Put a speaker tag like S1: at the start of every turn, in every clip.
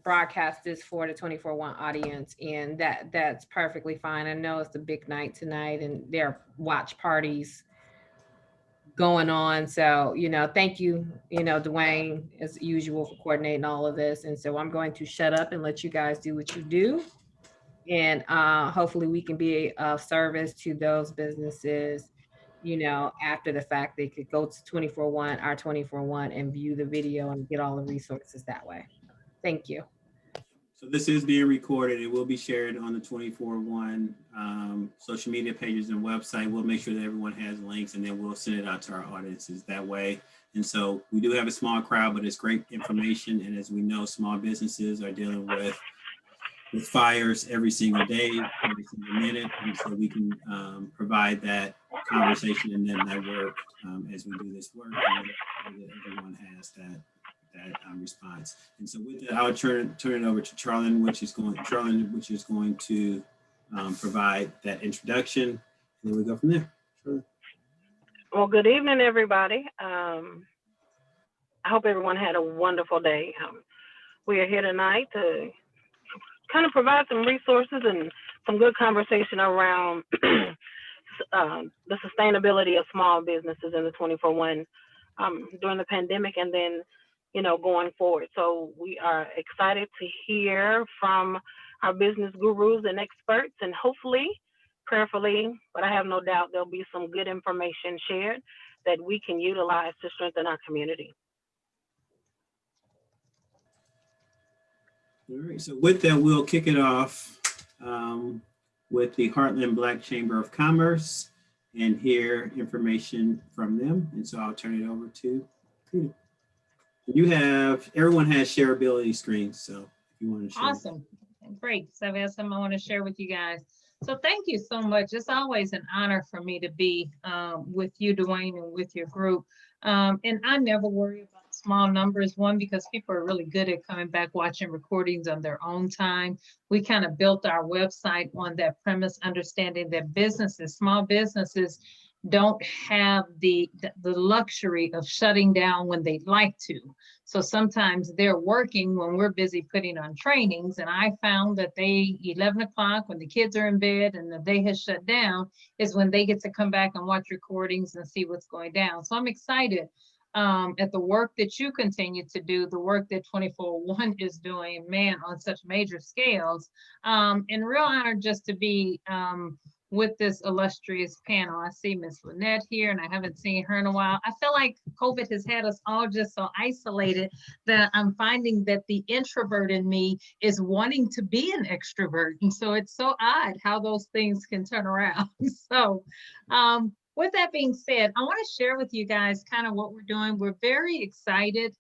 S1: broadcast this for the 24/1 audience, and that's perfectly fine. I know it's a big night tonight, and there are watch parties going on. So, thank you, Dwayne, as usual, for coordinating all of this. And so I'm going to shut up and let you guys do what you do. And hopefully we can be of service to those businesses, after the fact. They could go to 24/1, our 24/1, and view the video and get all the resources that way. Thank you.
S2: So this is being recorded. It will be shared on the 24/1 social media pages and website. We'll make sure that everyone has links, and then we'll send it out to our audiences that way. And so we do have a small crowd, but it's great information. And as we know, small businesses are dealing with fires every single day, every single minute. And so we can provide that conversation and then network as we do this work, and that everyone has that response. And so with that, I'll turn it over to Charlene, which is going to provide that introduction, and then we go from there. Charlene.
S3: Well, good evening, everybody. I hope everyone had a wonderful day. We are here tonight to kind of provide some resources and some good conversation around the sustainability of small businesses in the 24/1 during the pandemic, and then going forward. So we are excited to hear from our business gurus and experts, and hopefully, prayerfully, but I have no doubt there'll be some good information shared that we can utilize to strengthen our community.
S2: All right, so with that, we'll kick it off with the Heartland Black Chamber of Commerce and hear information from them. And so I'll turn it over to Peter. Everyone has shareability screens, so if you want to share.
S4: Awesome. Great. So I have something I want to share with you guys. So thank you so much. It's always an honor for me to be with you, Dwayne, and with your group. And I never worry about small numbers. One, because people are really good at coming back, watching recordings on their own time. We kind of built our website on that premise, understanding that small businesses, don't have the luxury of shutting down when they'd like to. So sometimes they're working when we're busy putting on trainings. And I found that 11 o'clock, when the kids are in bed and the day has shut down, is when they get to come back and watch recordings and see what's going down. So I'm excited at the work that you continue to do, the work that 24/1 is doing, man, on such major scales. And real honor just to be with this illustrious panel. I see Miss Lynette here, and I haven't seen her in a while. I feel like COVID has had us all just so isolated that I'm finding that the introvert in me is wanting to be an extrovert. And so it's so odd how those things can turn around. So with that being said, I want to share with you guys kind of what we're doing. We're very excited.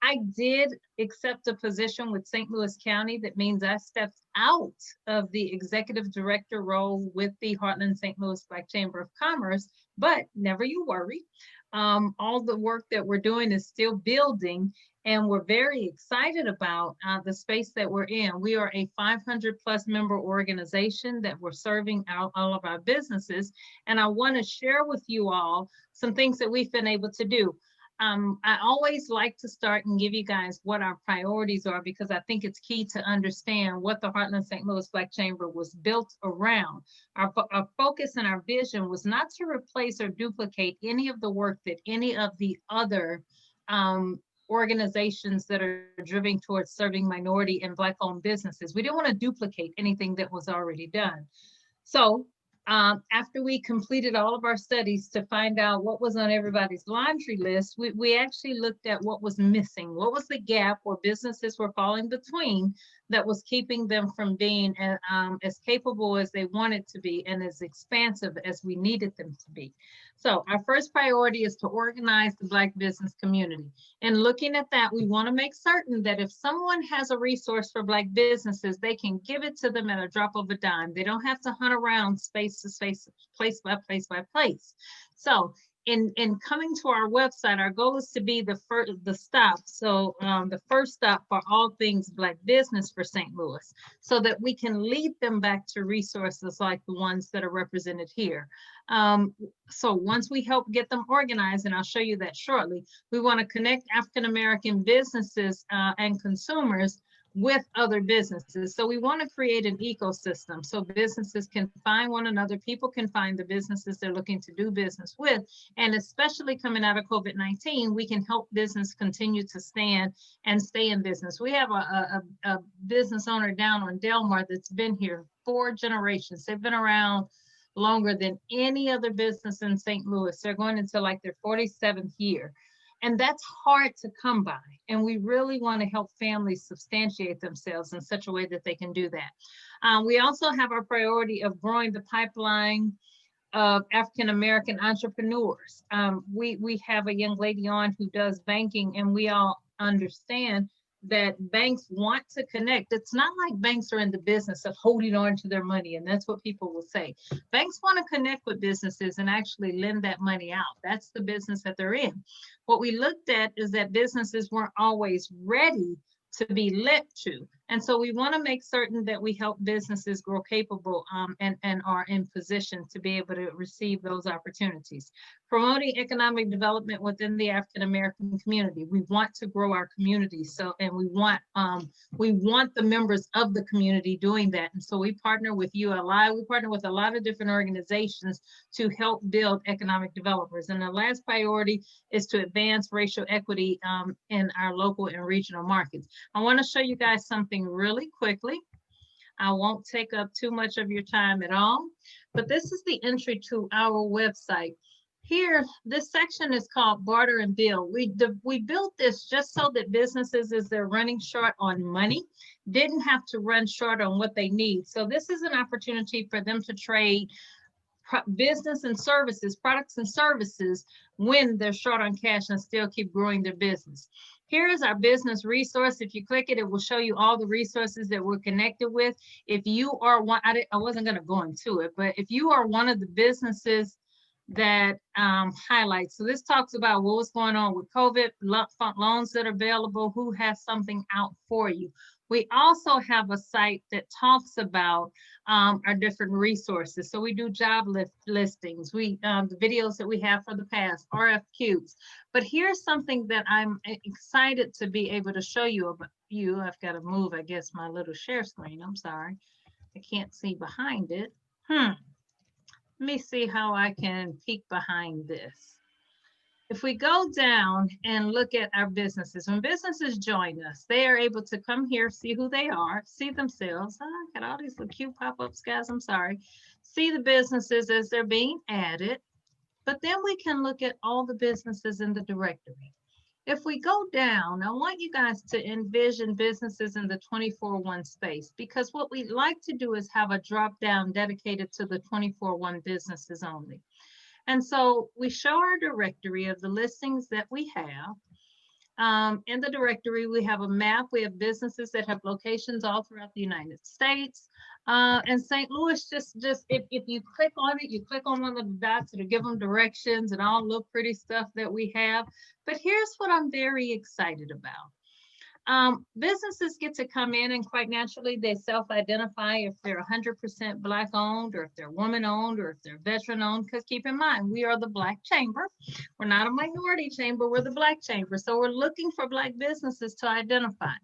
S4: I did accept a position with St. Louis County. That means I stepped out of the executive director role with the Heartland St. Louis Black Chamber of Commerce, but never you worry. All the work that we're doing is still building, and we're very excited about the space that we're in. We are a 500+ member organization that we're serving out all of our businesses. And I want to share with you all some things that we've been able to do. I always like to start and give you guys what our priorities are, because I think it's key to understand what the Heartland St. Louis Black Chamber was built around. Our focus and our vision was not to replace or duplicate any of the work that any of the other organizations that are driven towards serving minority and Black-owned businesses. We didn't want to duplicate anything that was already done. So after we completed all of our studies to find out what was on everybody's laundry list, we actually looked at what was missing. What was the gap where businesses were falling between that was keeping them from being as capable as they wanted to be and as expansive as we needed them to be. So our first priority is to organize the Black business community. And looking at that, we want to make certain that if someone has a resource for Black businesses, they can give it to them at a drop of a dime. They don't have to hunt around space to space, place by place by place. So in coming to our website, our goal is to be the stop. So the first stop for all things Black business for St. Louis, so that we can lead them back to resources like the ones that are represented here. So once we help get them organized, and I'll show you that shortly, we want to connect African-American businesses and consumers with other businesses. So we want to create an ecosystem so businesses can find one another, people can find the businesses they're looking to do business with, and especially coming out of COVID-19, we can help business continue to stand and stay in business. We have a business owner down on 𝗹𝗶𝗰𝗸 that's been here 4 generations. They've been around longer than any other business in St. Louis. They're going into like their 47th year. And that's hard to come by. And we really want to help families substantiate themselves in such a way that they can do that. We also have our priority of growing the pipeline of African-American entrepreneurs. We have a young lady on who does banking, and we all understand that banks want to connect. It's not like banks are in the business of holding on to their money, and that's what people will say. Banks want to connect with businesses and actually lend that money out. That's the business that they're in. What we looked at is that businesses weren't always ready to be lent to. And so we want to make certain that we help businesses grow capable and are in position to be able to receive those opportunities. Promoting economic development within the African-American community. We want to grow our community. So, and we want the members of the community doing that. And so we partner with ULI, we partner with a lot of different organizations to help build economic developers. And the last priority is to advance racial equity in our local and regional markets. I want to show you guys something really quickly. I won't take up too much of your time at all, but this is the entry to our website. Here, this section is called Barter and Bill. We built this just so that businesses, as they're running short on money, didn't have to run short on what they need. So this is an opportunity for them to trade business and services, products and services, when they're short on cash and still keep growing their business. Here is our business resource. If you click it, it will show you all the resources that we're connected with. If you are one, I wasn't going to go into it, but if you are one of the businesses that highlights, so this talks about what's going on with COVID, loans that are available, who has something out for you. We also have a site that talks about our different resources. So we do job listings, the videos that we have for the past, RFQs. But here's something that I'm excited to be able to show you about I've got to move, I guess, my little share screen. I'm sorry. I can't see behind it. Let me see how I can peek behind this. If we go down and look at our businesses, when businesses join us, they are able to come here, see who they are, see themselves. Oh, I got all these little cute pop-ups, guys, I'm sorry. See the businesses as they're being added, but then we can look at all the businesses in the directory. If we go down, I want you guys to envision businesses in the 24/1 space, because what we like to do is have a drop down dedicated to the 24/1 businesses only. And so we show our directory of the listings that we have. In the directory, we have a map. We have businesses that have locations all throughout the United States. And St. Louis, just if you click on it, you click on one of the dots, it'll give them directions and all the pretty stuff that we have. But here's what I'm very excited about. Businesses get to come in, and quite naturally they self-identify if they're 100% Black owned, or if they're woman owned, or if they're veteran owned, because keep in mind, we are the Black chamber. We're not a minority chamber, we're the Black chamber. So we're looking for Black businesses to identify.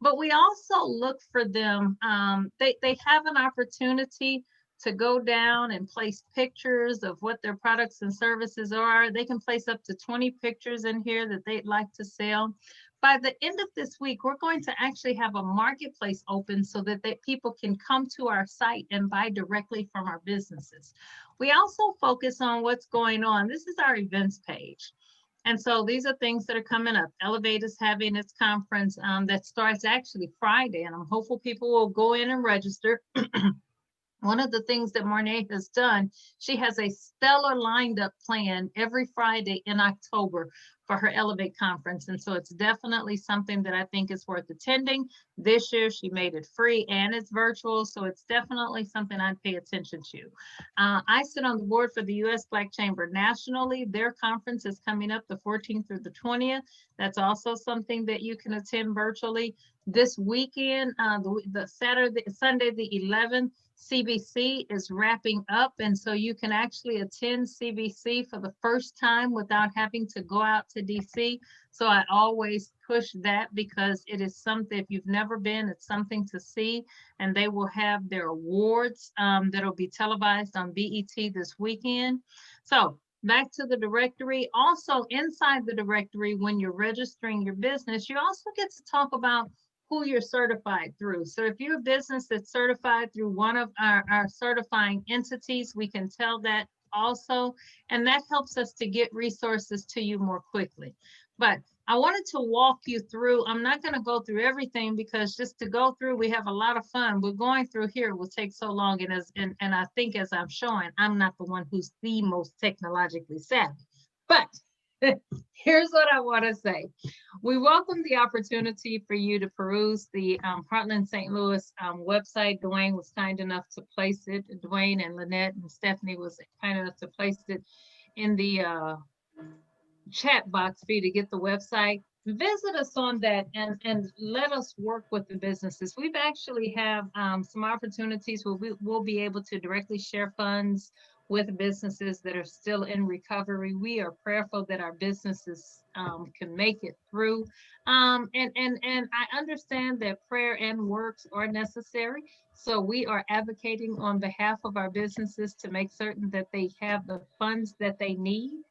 S4: But we also look for them, they have an opportunity to go down and place pictures of what their products and services are. They can place up to 20 pictures in here that they'd like to sell. By the end of this week, we're going to actually have a marketplace open so that people can come to our site and buy directly from our businesses. We also focus on what's going on. This is our events page. And so these are things that are coming up. 𝗹𝗶𝗶𝗀 is having its conference that starts actually Friday, and I'm hopeful people will go in and register. One of the things that Maude has done, she has a stellar lined up plan every Friday in October for her Elevate conference. And so it's definitely something that I think is worth attending. This year, she made it free and it's virtual. So it's definitely something I'd pay attention to. I sit on the board for the U.S. Black Chamber nationally. Their conference is coming up the 14th through the 20th. That's also something that you can attend virtually. This weekend, Sunday, the 11th, CBC is wrapping up. And so you can actually attend CBC for the first time without having to go out to DC. So I always push that because it is something, if you've never been, it's something to see. And they will have their awards that'll be televised on BET this weekend. So back to the directory. Also inside the directory, when you're registering your business, you also get to talk about who you're certified through. So if you're a business that's certified through one of our certifying entities, we can tell that also, and that helps us to get resources to you more quickly. But I wanted to walk you through, I'm not gonna go through everything because just to go through, we have a lot of fun. We're going through here will take so long, and I think as I'm showing, I'm not the one who's the most technologically savvy, but here's what I want to say. We welcome the opportunity for you to peruse the Heartland St. Louis website. Dwayne was kind enough to place it. Dwayne and Lynette and Stephanie was kind enough to place it in the chat box for you to get the website. Visit us on that and let us work with the businesses. We've actually have some opportunities where we'll be able to directly share funds with businesses that are still in recovery. We are prayerful that our businesses can make it through. And I understand that prayer and works are necessary. So we are advocating on behalf of our businesses to make certain that they have the funds that they need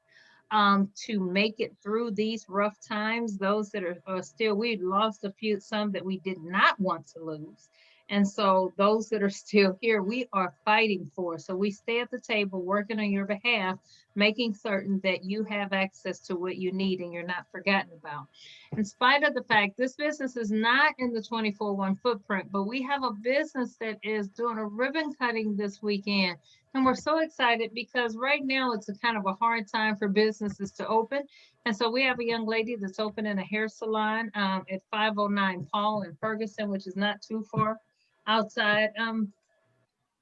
S4: to make it through these rough times. Those that are still, we lost some that we did not want to lose. And so those that are still here, we are fighting for. So we stay at the table working on your behalf, making certain that you have access to what you need and you're not forgotten about. In spite of the fact this business is not in the 24/1 footprint, but we have a business that is doing a ribbon cutting this weekend. And we're so excited because right now it's a kind of a hard time for businesses to open. And so we have a young lady that's opening a hair salon at 509 Paul in Ferguson, which is not too far outside,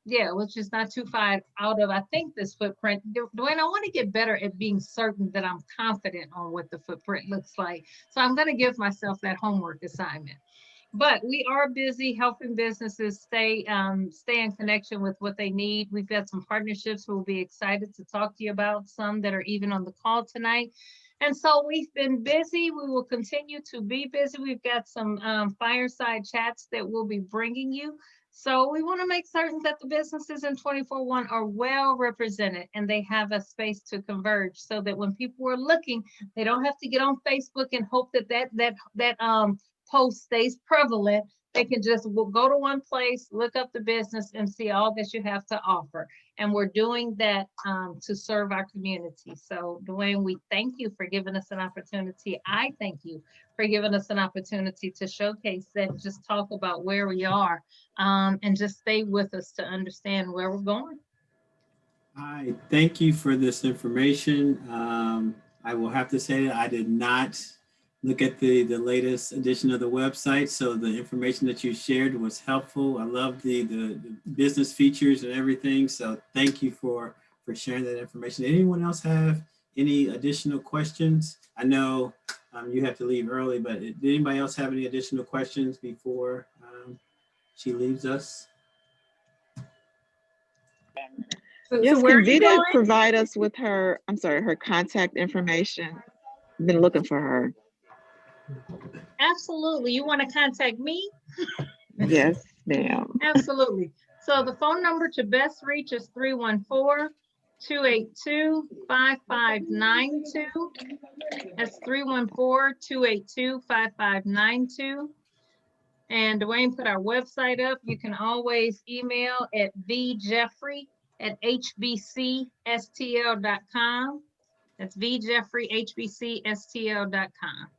S4: which is not too far out of, I think, this footprint. Dwayne, I want to get better at being certain that I'm confident on what the footprint looks like. So I'm going to give myself that homework assignment. But we are busy helping businesses stay in connection with what they need. We've got some partnerships we'll be excited to talk to you about, some that are even on the call tonight. And so we've been busy. We will continue to be busy. We've got some fireside chats that we'll be bringing you. So we want to make certain that the businesses in 24/1 are well represented and they have a space to converge so that when people are looking, they don't have to get on Facebook and hope that post stays prevalent. They can just go to one place, look up the business and see all that you have to offer. And we're doing that to serve our community. So Dwayne, we thank you for giving us an opportunity. I thank you for giving us an opportunity to showcase that and just talk about where we are and just stay with us to understand where we're going.
S2: I thank you for this information. I will have to say that I did not look at the latest edition of the website. So the information that you shared was helpful. I love the business features and everything. So thank you for sharing that information. Anyone else have any additional questions? I know you have to leave early, but did anybody else have any additional questions before she leaves us?
S5: Yes, can Veta provide us with her contact information? I've been looking for her.
S4: Absolutely. You want to contact me?
S5: Yes, ma'am.
S4: Absolutely. So the phone number to best reach is 314-282-5592. That's 314-282-5592. And Dwayne put our website up. You can always email at vjeffery@hbcstl.com. That's vjeffery@hbcstl.com.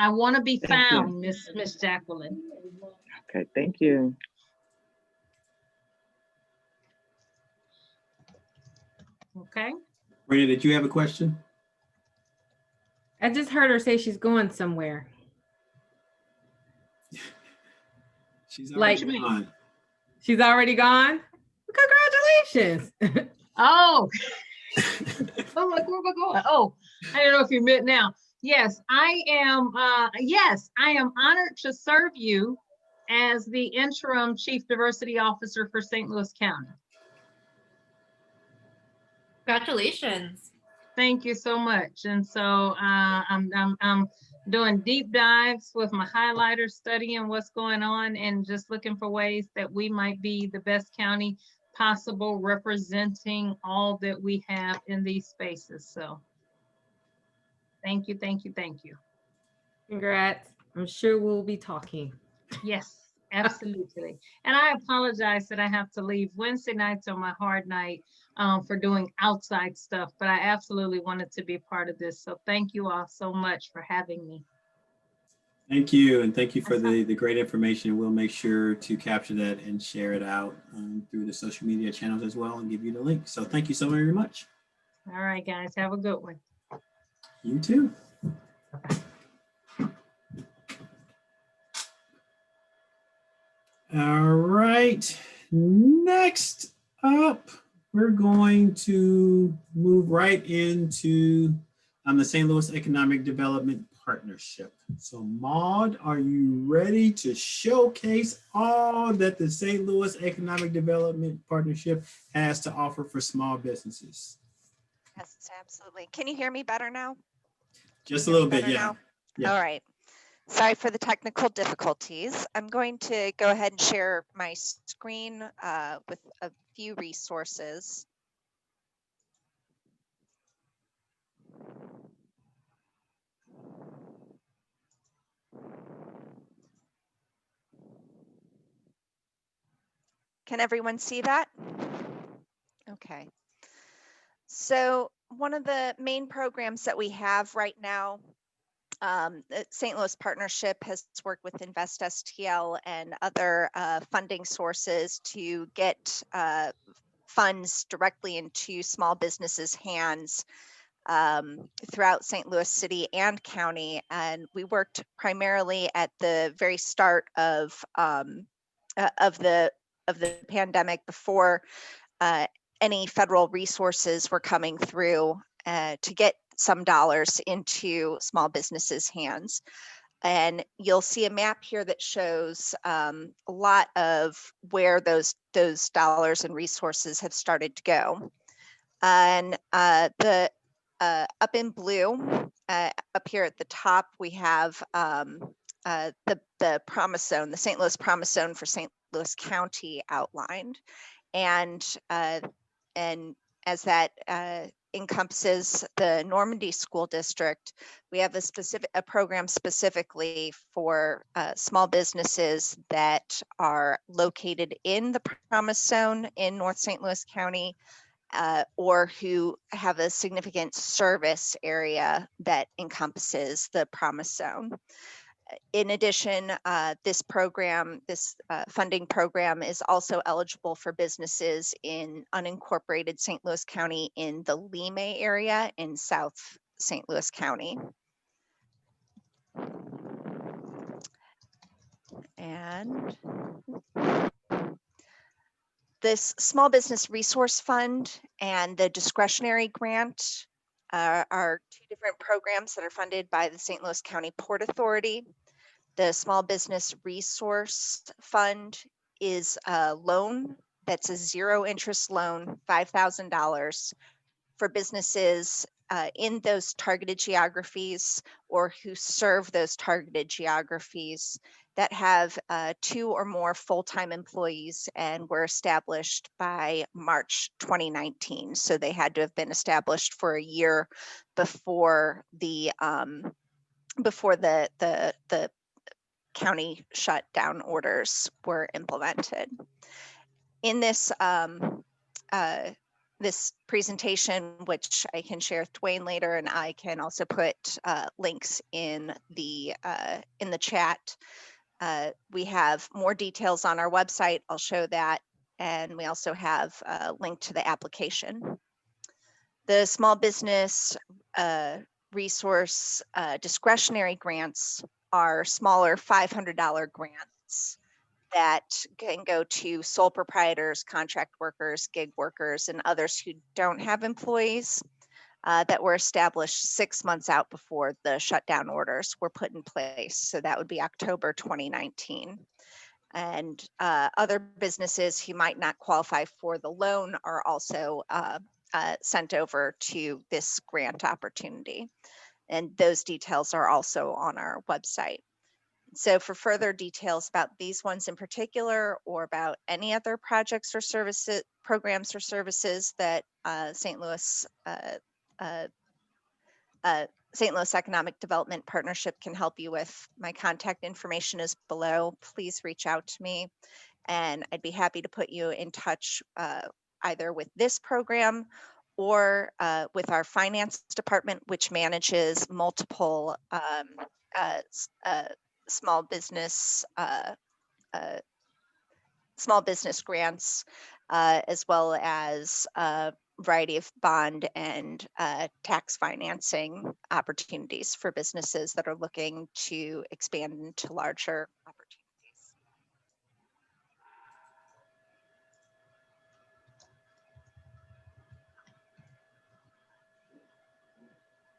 S4: I want to be found, Miss Jacqueline.
S5: Okay, thank you.
S4: Okay.
S2: Brenda, did you have a question?
S1: I just heard her say she's going somewhere.
S2: She's
S1: Like-
S2: already gone.
S1: She's already gone? Congratulations.
S4: Oh. I'm like, where am I going? Oh, I don't know if you meant now. Yes, I am honored to serve you as the interim Chief Diversity Officer for St. Louis County.
S6: Congratulations.
S4: Thank you so much. And so I'm doing deep dives with my highlighter, studying what's going on and just looking for ways that we might be the best county possible, representing all that we have in these spaces. So thank you, thank you, thank you.
S1: Congrats. I'm sure we'll be talking.
S4: Yes, absolutely. And I apologize that I have to leave. Wednesday nights are my hard night for doing outside stuff, but I absolutely wanted to be a part of this. So thank you all so much for having me.
S2: Thank you, and thank you for the great information. We'll make sure to capture that and share it out through the social media channels as well and give you the link. So thank you so very much.
S4: All right, guys, have a good one.
S2: You too. All right, next up, we're going to move right into the St. Louis Economic Development Partnership. So Maude, are you ready to showcase all that the St. Louis Economic Development Partnership has to offer for small businesses?
S7: Yes, absolutely. Can you hear me better now?
S2: Just a little bit,
S7: Better
S2: yeah.
S7: now?
S2: Yeah.
S7: All right. Sorry for the technical difficulties. I'm going to go ahead and share my screen with a few resources. Can everyone see that? Okay. So one of the main programs that we have right now, the St. Louis Partnership has worked with Invest STL and other funding sources to get funds directly into small businesses' hands throughout St. Louis City and County. And we worked primarily at the very start of the pandemic, before any federal resources were coming through to get some dollars into small businesses' hands. And you'll see a map here that shows a lot of where those dollars and resources have started to go. And the up in blue, up here at the top, we have the Promise Zone, the St. Louis Promise Zone for St. Louis County outlined. And as that encompasses the Normandy School District, we have a program specifically for small businesses that are located in the Promise Zone in North St. Louis County, or who have a significant service area that encompasses the Promise Zone. In addition, this funding program is also eligible for businesses in unincorporated St. Louis County in the 𝗹𝗂𝗋 area in South St. Louis County. And this Small Business Resource Fund and the discretionary grant are two different programs that are funded by the St. Louis County Port Authority. The Small Business Resource Fund is a loan that's a zero interest loan, $5,000 for businesses in those targeted geographies or who serve those targeted geographies that have 2 or more full-time employees and were established by March 2019. So they had to have been established for a year before the county shutdown orders were implemented. In this this presentation, which I can share with Dwayne later, and I can also put links in the chat. We have more details on our website. I'll show that, and we also have a link to the application. The small business resource discretionary grants are smaller $500 grants that can go to sole proprietors, contract workers, gig workers, and others who don't have employees that were established 6 months out before the shutdown orders were put in place. So that would be October 2019. And other businesses who might not qualify for the loan are also sent over to this grant opportunity. And those details are also on our website. So for further details about these ones in particular, or about any other projects or services, programs or services that St. Louis Economic Development Partnership can help you with, my contact information is below. Please reach out to me, and I'd be happy to put you in touch either with this program or with our finance department, which manages multiple small business grants, as well as a variety of bond and tax financing opportunities for businesses that are looking to expand into larger opportunities.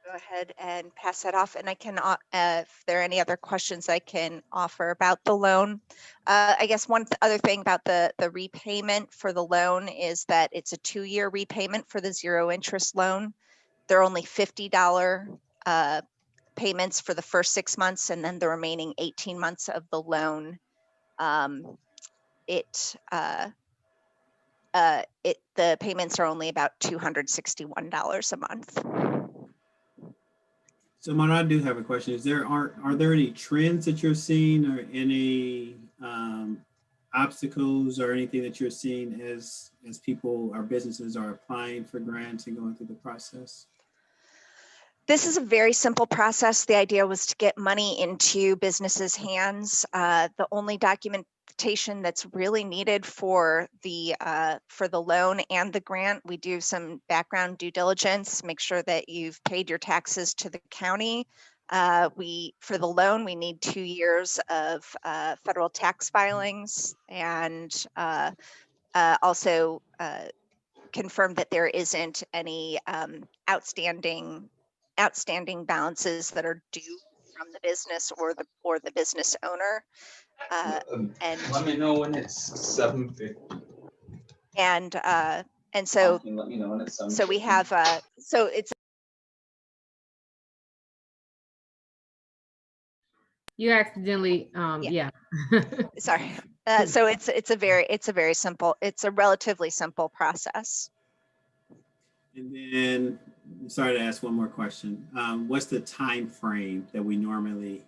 S7: Go ahead and pass that off, and I can, if there are any other questions I can offer about the loan. I guess one other thing about the repayment for the loan is that it's a 2-year repayment for the 0 interest loan. There are only $50 payments for the first 6 months, and then the remaining 18 months of the loan. The payments are only about $261 a month.
S2: So, Maude, I do have a question. Are there any trends that you're seeing, or any obstacles or anything that you're seeing as people or businesses are applying for grants and going through the process?
S7: This is a very simple process. The idea was to get money into businesses' hands. The only documentation that's really needed for the loan and the grant, we do some background due diligence, make sure that you've paid your taxes to the county. For the loan, we need 2 years of federal tax filings, and also confirm that there isn't any outstanding balances that are due from the business or the business owner. And
S8: let me know when it's 7:50.
S7: And so
S8: Let me know when it's 7:50.
S7: so we have so it's
S1: You accidentally, yeah.
S7: sorry. So it's a relatively simple process.
S2: And then, sorry to ask one more question. What's the time frame that we normally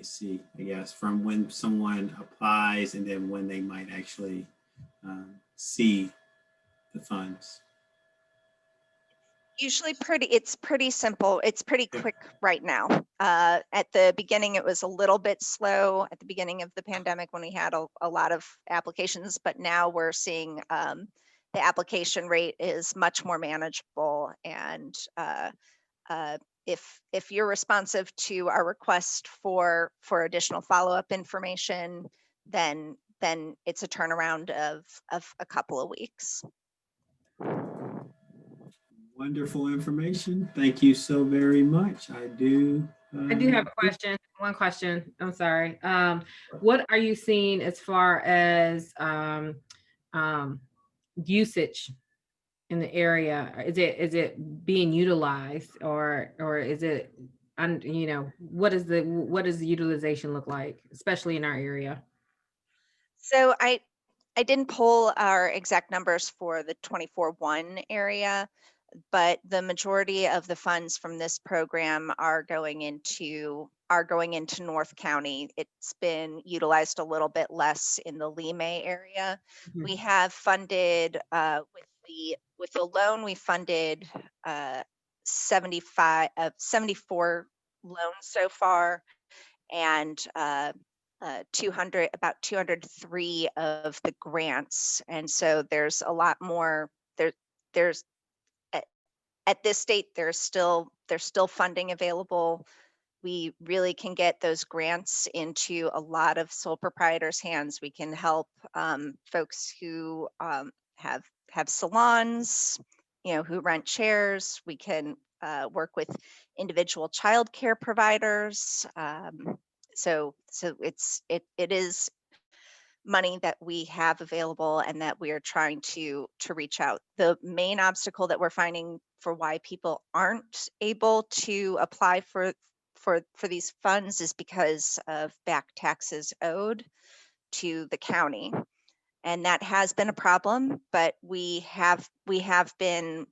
S2: see, I guess, from when someone applies and then when they might actually see the funds?
S7: Usually it's pretty simple. It's pretty quick right now. At the beginning, it was a little bit slow at the beginning of the pandemic when we had a lot of applications, but now we're seeing the application rate is much more manageable. And if you're responsive to our request for additional follow-up information, then it's a turnaround of a couple of weeks.
S2: Wonderful information. Thank you so very much. I do
S1: have a question. One question. I'm sorry. What are you seeing as far as usage in the area? Is it being utilized, or is it, what does the utilization look like, especially in our area?
S7: So I didn't pull our exact numbers for the 24-1 area, but the majority of the funds from this program are going into North County. It's been utilized a little bit less in the 𝗾𝗶𝗯𝗶 area.
S1: Mm-hmm.
S7: We have funded with the loan, we funded 74 loans so far, and about 203 of the grants. And so there's a lot more. There's at this date, there's still funding available. We really can get those grants into a lot of sole proprietors' hands. We can help folks who have salons, who rent chairs. We can work with individual childcare providers. So it is money that we have available and that we are trying to reach out. The main obstacle that we're finding for why people aren't able to apply for these funds is because of back taxes owed to the county. And that has been a problem, but we have been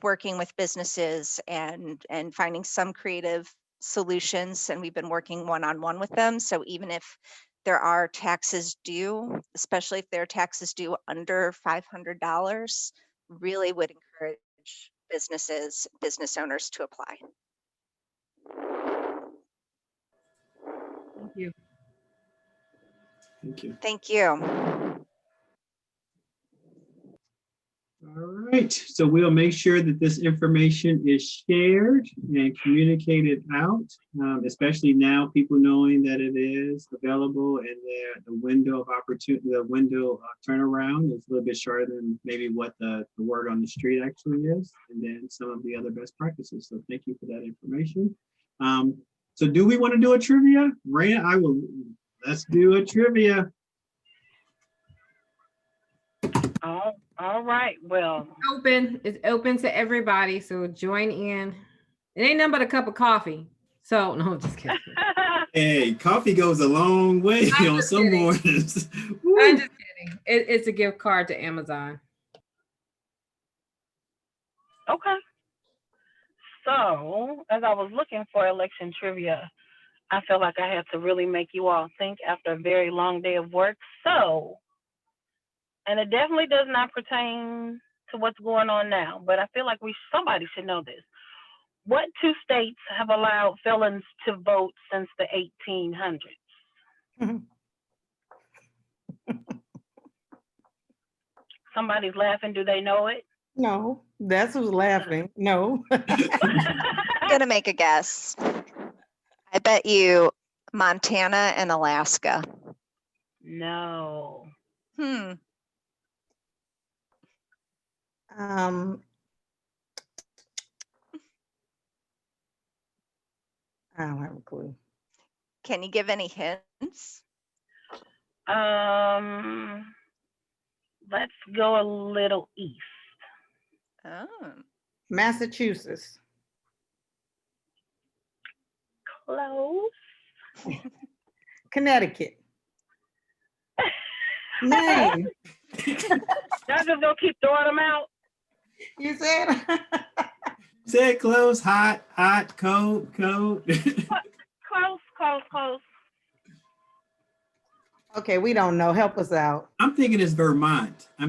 S7: working with businesses and finding some creative solutions, and we've been working one-on-one with them. So even if there are taxes due, especially if there are taxes due under $500, really would encourage business owners to apply.
S1: Thank you.
S2: Thank you.
S7: Thank you.
S2: All right, so we'll make sure that this information is shared and communicated out, especially now people knowing that it is available and the window of opportunity, the window of turnaround is a little bit shorter than maybe what the word on the street actually is, and then some of the other best practices. So thank you for that information. So do we want to do a trivia? Raina, let's do a trivia.
S3: All right. Well,
S1: It's open to everybody, so join in. It ain't nothing but a cup of coffee. So no, I'm just kidding.
S2: Hey, coffee goes a long way on some mornings.
S1: I'm just kidding. It's a gift card to Amazon.
S3: okay. So, as I was looking for election trivia, I felt like I had to really make you all think after a very long day of work. So, and it definitely does not pertain to what's going on now, but I feel like somebody should know this. What two states have allowed felons to vote since the 1800s? Somebody's laughing. Do they know it?
S9: No, that's who's laughing. No.
S7: I'm gonna make a guess. I bet you Montana and Alaska.
S3: No.
S9: I don't have a clue.
S7: Can you give any hints?
S3: Let's go a little east.
S7: Oh.
S9: Massachusetts.
S3: Close.
S9: Connecticut. Name.
S3: Y'all just gonna keep throwing them out?
S9: You said?
S2: Say close, hot, cold.
S3: Close.
S9: Okay, we don't know. Help us out.
S2: I'm thinking it's Vermont. And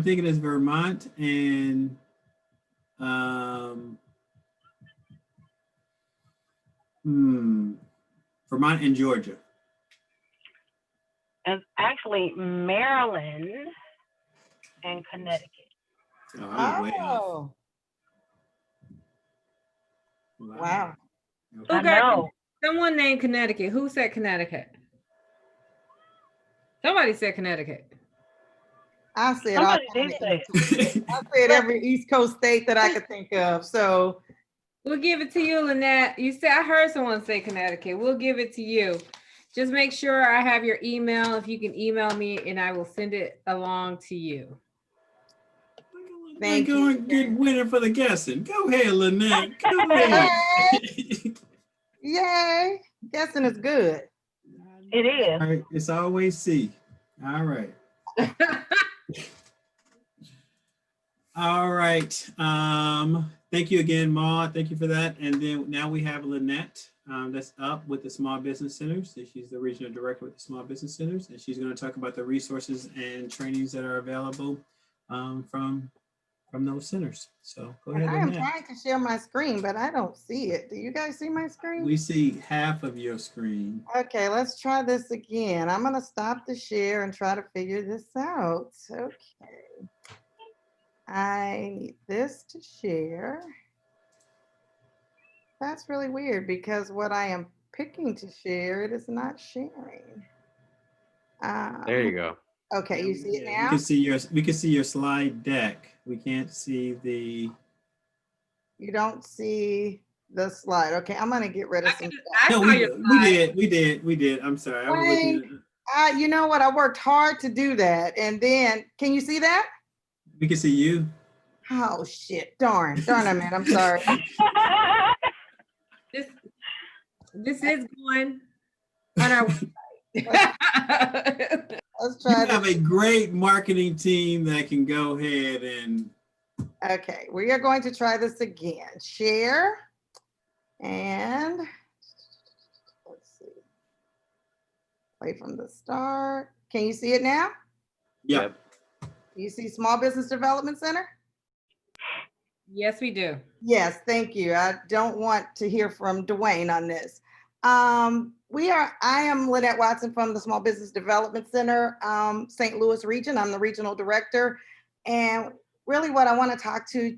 S2: Vermont and Georgia.
S3: And actually Maryland and Connecticut.
S2: Oh, I was way off.
S9: Oh, wow.
S2: Okay.
S3: I know.
S1: Someone named Connecticut. Who said Connecticut? Somebody said Connecticut.
S9: I said
S3: Somebody
S9: all
S3: did say it.
S9: I said every East Coast state that I could think of. So
S1: We'll give it to you, Lynette. You said, I heard someone say Connecticut. We'll give it to you. Just make sure I have your email. If you can email me and I will send it along to you.
S2: Thank you. Good winner for the guessing. Go ahead, Lynette. Go ahead.
S9: yay. Guessing is good.
S3: It is.
S2: All right, it's always C. All right. All right. Thank you again, Maude. Thank you for that. And then now we have Lynette that's up with the Small Business Centers. She's the regional director with the Small Business Centers, and she's going to talk about the resources and trainings that are available from those centers. So go ahead,
S9: I am
S2: Lynette.
S9: trying to share my screen, but I don't see it. Do you guys see my screen?
S2: We see half of your screen.
S9: Okay, let's try this again. I'm going to stop the share and try to figure this out. Okay. I need this to share. That's really weird because what I am picking to share, it is not sharing.
S10: There you go.
S9: Okay, you see it
S2: Yeah,
S9: now?
S2: we can see your slide deck. We can't see the.
S9: You don't see the slide. Okay, I'm gonna get rid of some stuff.
S1: I
S2: No,
S1: saw your
S2: we did. I'm sorry. I was looking at,
S9: You know what? I worked hard to do that. And then, can you see that?
S2: we can see you.
S9: Oh, shit. Darn it, man. I'm sorry.
S1: This is going on our website.
S9: Let's
S2: You
S9: try
S2: have
S9: this.
S2: a great marketing team that can go ahead and.
S9: Okay, we are going to try this again. Share. And let's see. Play from the start. Can you see it now?
S2: Yep.
S9: You see Small Business Development Center?
S1: Yes, we do.
S9: Yes, thank you. I don't want to hear from Dwayne on this. I am Lynette Watson from the Small Business Development Center, St. Louis region. I'm the regional director. And really what I want to talk to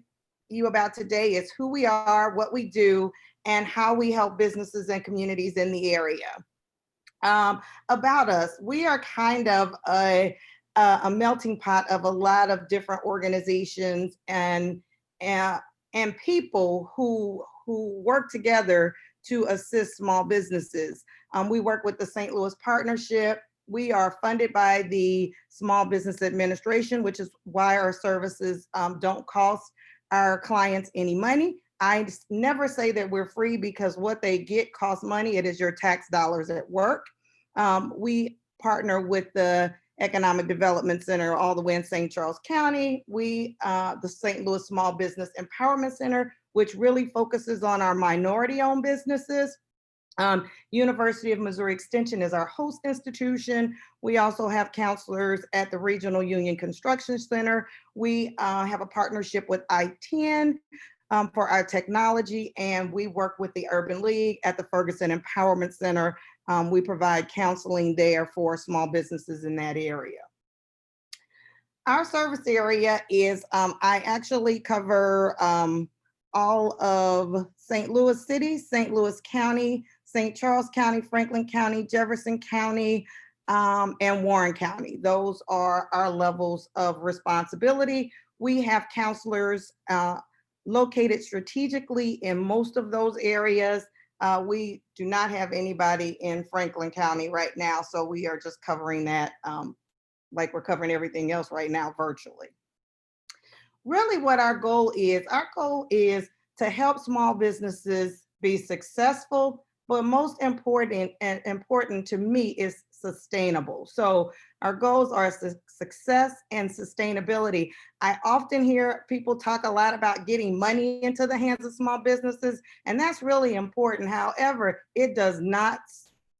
S9: you about today is who we are, what we do, and how we help businesses and communities in the area. About us, we are kind of a melting pot of a lot of different organizations and people who work together to assist small businesses. We work with the St. Louis Partnership. We are funded by the Small Business Administration, which is why our services don't cost our clients any money. I never say that we're free because what they get costs money. It is your tax dollars at work. We partner with the Economic Development Center all the way in St. Charles County. The St. Louis Small Business Empowerment Center, which really focuses on our minority-owned businesses. University of Missouri Extension is our host institution. We also have counselors at the Regional Union Construction Center. We have a partnership with I-10 for our technology, and we work with the Urban League at the Ferguson Empowerment Center. We provide counseling there for small businesses in that area. Our service area is, I actually cover all of St. Louis City, St. Louis County, St. Charles County, Franklin County, Jefferson County, and Warren County. Those are our levels of responsibility. We have counselors located strategically in most of those areas. We do not have anybody in Franklin County right now, so we are just covering that like we're covering everything else right now virtually. Really what our goal is to help small businesses be successful, but most important to me is sustainable. So our goals are success and sustainability. I often hear people talk a lot about getting money into the hands of small businesses, and that's really important. However,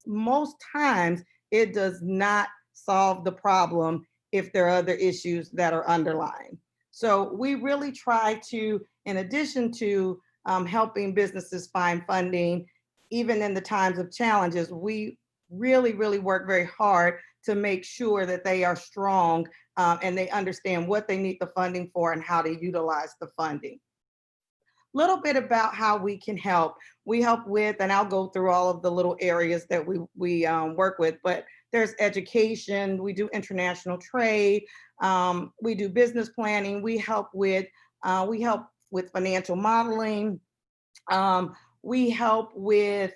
S9: most times it does not solve the problem if there are other issues that are underlying. So we really try to, in addition to helping businesses find funding, even in the times of challenges, we really work very hard to make sure that they are strong and they understand what they need the funding for and how to utilize the funding. Little bit about how we can help. We help with, and I'll go through all of the little areas that we work with, but there's education, we do international trade, we do business planning, we help with financial modeling, we help with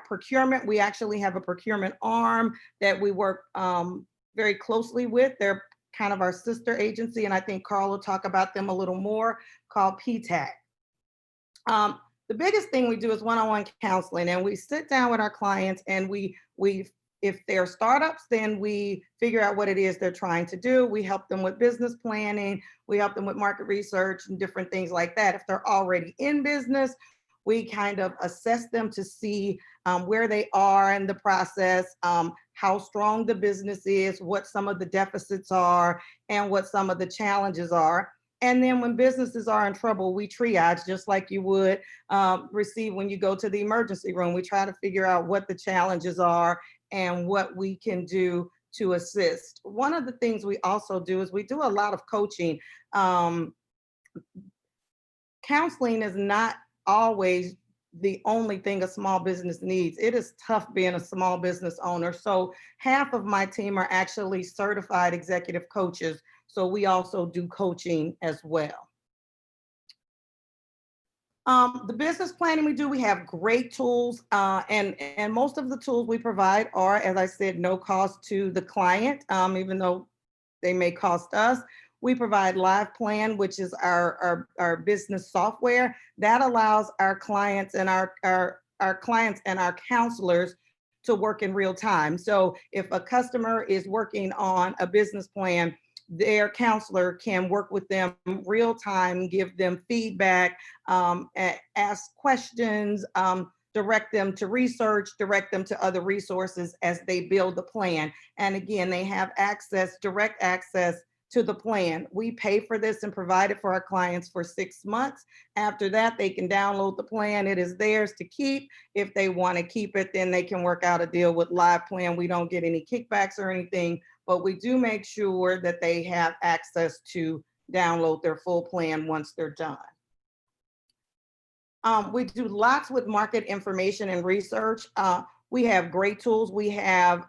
S9: procurement. We actually have a procurement arm that we work very closely with. They're kind of our sister agency, and I think Karl will talk about them a little more, called PTAC. The biggest thing we do is one-on-one counseling, and we sit down with our clients and if they're startups, then we figure out what it is they're trying to do. We help them with business planning. We help them with market research and different things like that. If they're already in business, we kind of assess them to see where they are in the process, how strong the business is, what some of the deficits are, and what some of the challenges are. And then when businesses are in trouble, we triage just like you would receive when you go to the emergency room. We try to figure out what the challenges are and what we can do to assist. One of the things we also do is we do a lot of coaching. Counseling is not always the only thing a small business needs. It is tough being a small business owner. So half of my team are actually certified executive coaches. So we also do coaching as well. The business planning we do, we have great tools, and most of the tools we provide are, as I said, no cost to the client, even though they may cost us. We provide Live Plan, which is our business software that allows our clients and our clients and our counselors to work in real time. So if a customer is working on a business plan, their counselor can work with them real time, give them feedback, ask questions, direct them to research, direct them to other resources as they build the plan. And again, they have access, direct access to the plan. We pay for this and provide it for our clients for 6 months. After that, they can download the plan. It is theirs to keep. If they want to keep it, then they can work out a deal with Live Plan. We don't get any kickbacks or anything, but we do make sure that they have access to download their full plan once they're done. We do lots with market information and research. We have great tools. We have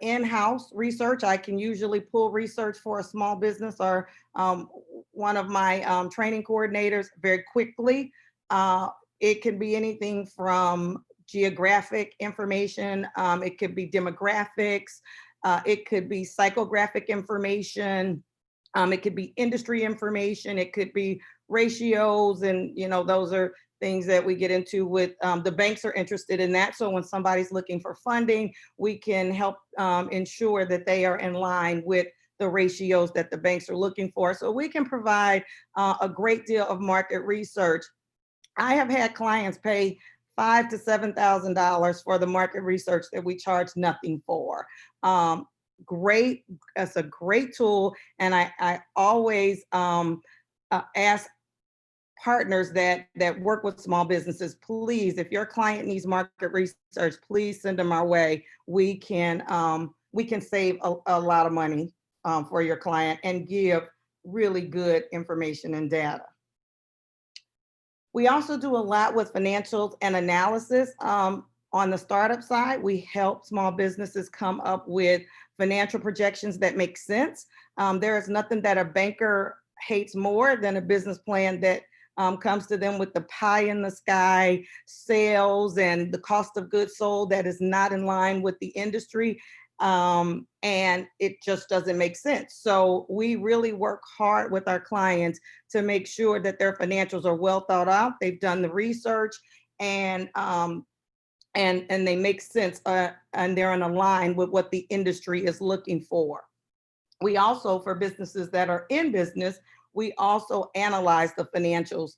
S9: in-house research. I can usually pull research for a small business or one of my training coordinators very quickly. It can be anything from geographic information. It could be demographics. It could be psychographic information. It could be industry information. It could be ratios. And, you know, those are things that we get into with the banks are interested in that. So when somebody's looking for funding, we can help ensure that they are in line with the ratios that the banks are looking for. So we can provide a great deal of market research. I have had clients pay $5,000 to $7,000 for the market research that we charge nothing for. Great, it's a great tool. And I always ask partners that work with small businesses, please, if your client needs market research, please send them our way. We can save a lot of money for your client and give really good information and data. We also do a lot with financials and analysis. On the startup side, we help small businesses come up with financial projections that make sense. There is nothing that a banker hates more than a business plan that comes to them with the pie in the sky sales and the cost of goods sold that is not in line with the industry. And it just doesn't make sense. So we really work hard with our clients to make sure that their financials are well thought out. They've done the research and they make sense and they're in line with what the industry is looking for. We also, for businesses that are in business, we also analyze the financials.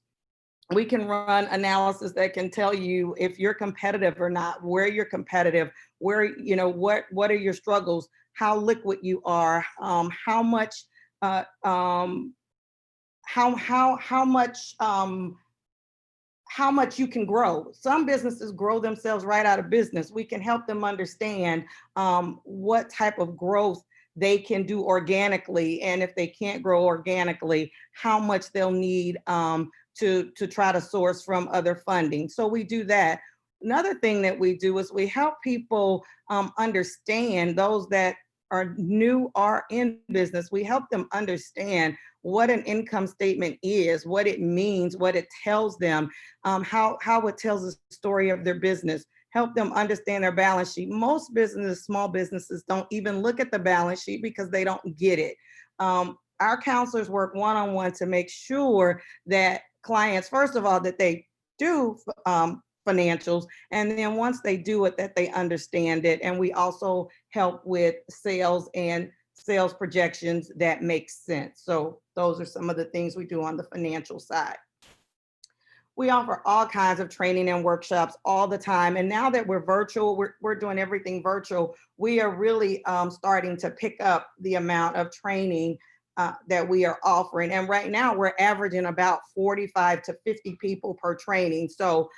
S9: We can run analysis that can tell you if you're competitive or not, where you're competitive, where, you know, what are your struggles, how liquid you are, how much you can grow. Some businesses grow themselves right out of business. We can help them understand what type of growth they can do organically. And if they can't grow organically, how much they'll need to try to source from other funding. So we do that. Another thing that we do is we help people understand, those that are new or in business, we help them understand what an income statement is, what it means, what it tells them, how it tells the story of their business, help them understand their balance sheet. Most businesses, small businesses, don't even look at the balance sheet because they don't get it. Our counselors work one-on-one to make sure that clients, first of all, that they do financials, and then once they do it, that they understand it. And we also help with sales and sales projections that make sense. So those are some of the things we do on the financial side. We offer all kinds of training and workshops all the time. And now that we're virtual, we're doing everything virtual. We are really starting to pick up the amount of training that we are offering. And right now we're averaging about 45 to 50 people per training. So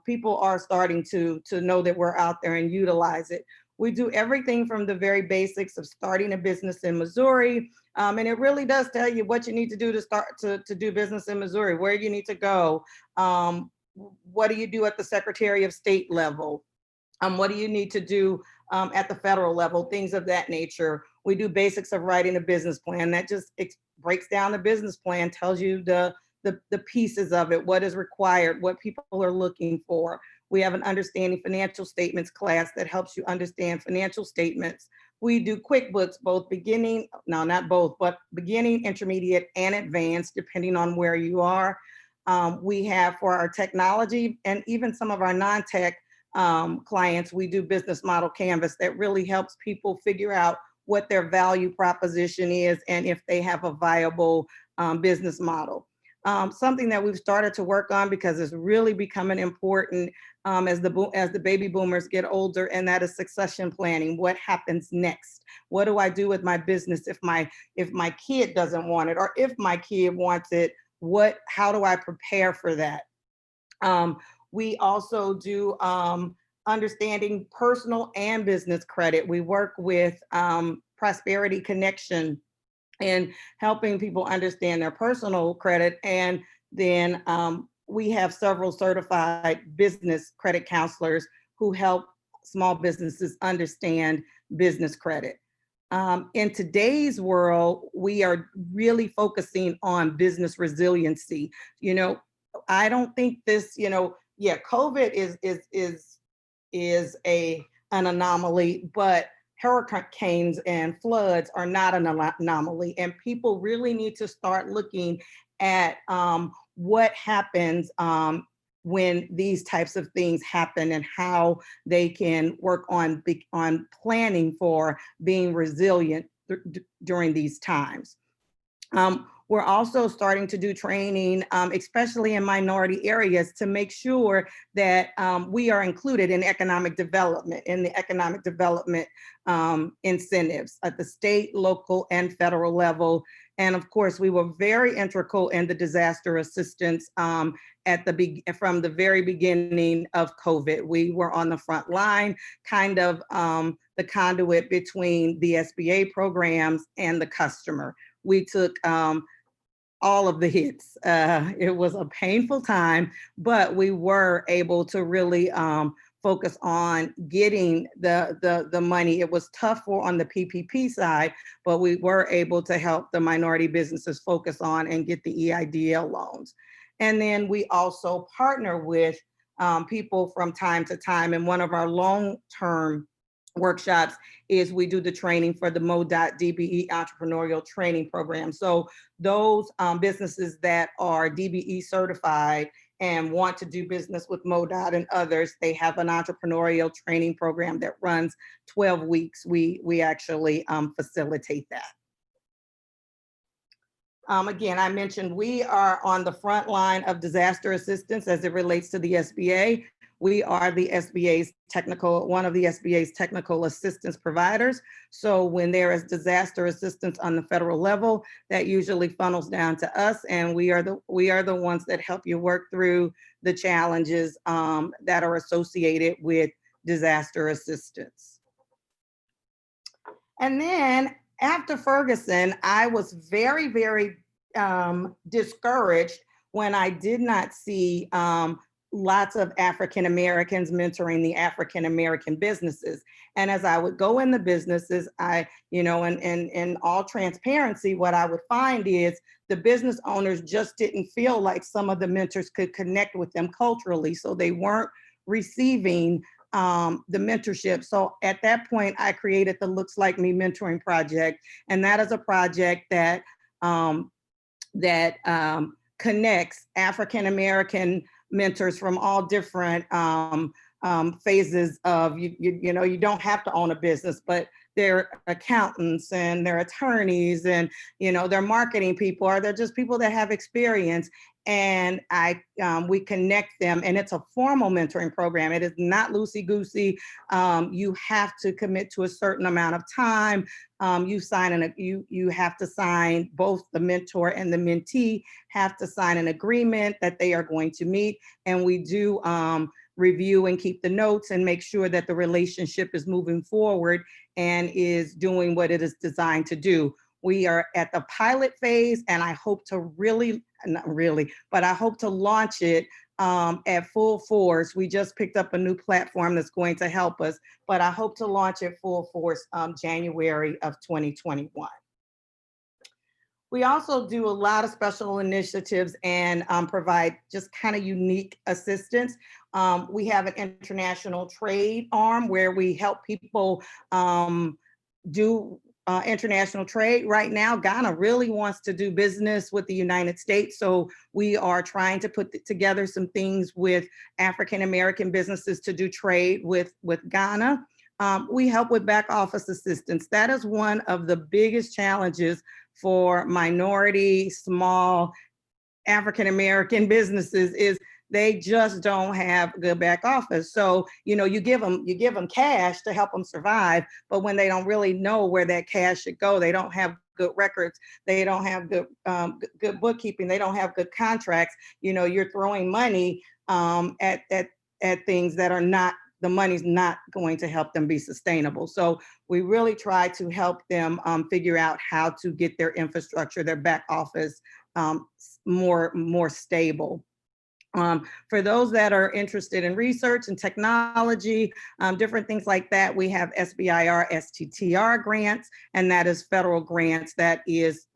S9: people are starting to know that we're out there and utilize it. We do everything from the very basics of starting a business in Missouri. And it really does tell you what you need to do to start to do business in Missouri, where you need to go, what do you do at the Secretary of State level? What do you need to do at the federal level? Things of that nature. We do basics of writing a business plan. That just breaks down the business plan, tells you the pieces of it, what is required, what people are looking for. We have an understanding financial statements class that helps you understand financial statements. We do QuickBooks, both beginning, no, not both, but beginning, intermediate, and advanced, depending on where you are. We have for our technology and even some of our non-tech clients, we do business model canvas that really helps people figure out what their value proposition is and if they have a viable business model. Something that we've started to work on because it's really becoming important as the baby boomers get older, and that is succession planning. What happens next? What do I do with my business if my kid doesn't want it, or if my kid wants it? How do I prepare for that? We also do understanding personal and business credit. We work with Prosperity Connection and helping people understand their personal credit. And then we have several certified business credit counselors who help small businesses understand business credit. In today's world, we are really focusing on business resiliency. I don't think this, yeah, COVID is an anomaly, but hurricanes and floods are not an anomaly. And people really need to start looking at what happens when these types of things happen and how they can work on planning for being resilient during these times. We're also starting to do training, especially in minority areas, to make sure that we are included in economic development, incentives at the state, local, and federal level. And of course, we were very integral in the disaster assistance from the very beginning of COVID. We were on the front line, kind of the conduit between the SBA programs and the customer. We took all of the hits. It was a painful time, but we were able to really focus on getting the money. It was tough on the PPP side, but we were able to help the minority businesses focus on and get the EIDL loans. And then we also partner with people from time to time. And one of our long-term workshops is we do the training for the 𝗾𝗋𝗶𝗰𝗀 entrepreneurial training program. So those businesses that are DBE certified and want to do business with 𝗾𝗋 and others, they have an entrepreneurial training program that runs 12 weeks. We actually facilitate that. Again, I mentioned we are on the front line of disaster assistance as it relates to the SBA. We are the SBA's one of the SBA's technical assistance providers. So when there is disaster assistance on the federal level, that usually funnels down to us, and we are the ones that help you work through the challenges that are associated with disaster assistance. And then after Ferguson, I was very, very discouraged when I did not see lots of African Americans mentoring the African American businesses. And as I would go in the businesses, in all transparency, what I would find is the business owners just didn't feel like some of the mentors could connect with them culturally. So they weren't receiving the mentorship. So at that point, I created the Looks Like Me Mentoring Project. And that is a project that connects African American mentors from all different phases of, you don't have to own a business, but they're accountants and they're attorneys and, they're marketing people, or they're just people that have experience. And we connect them, and it's a formal mentoring program. It is not loosey-goosey. You have to commit to a certain amount of time. You have to sign, both the mentor and the mentee have to sign an agreement that they are going to meet. And we do review and keep the notes and make sure that the relationship is moving forward and is doing what it is designed to do. We are at the pilot phase, and I hope to I hope to launch it at full force. We just picked up a new platform that's going to help us, but I hope to launch at full force January of 2021. We also do a lot of special initiatives and provide just kind of unique assistance. We have an international trade arm where we help people do international trade. Right now, Ghana really wants to do business with the United States. So we are trying to put together some things with African-American businesses to do trade with Ghana. We help with back office assistance. That is one of the biggest challenges for minority, small African-American businesses is they just don't have good back office. So, you know, you give them cash to help them survive, but when they don't really know where that cash should go, they don't have good records, they don't have good bookkeeping, they don't have good contracts. You know, you're throwing money at things that are not, the money's not going to help them be sustainable. So we really try to help them figure out how to get their infrastructure, their back office more stable. For those that are interested in research and technology, different things like that, we have SBIR, STTR grants, and that is federal grants that is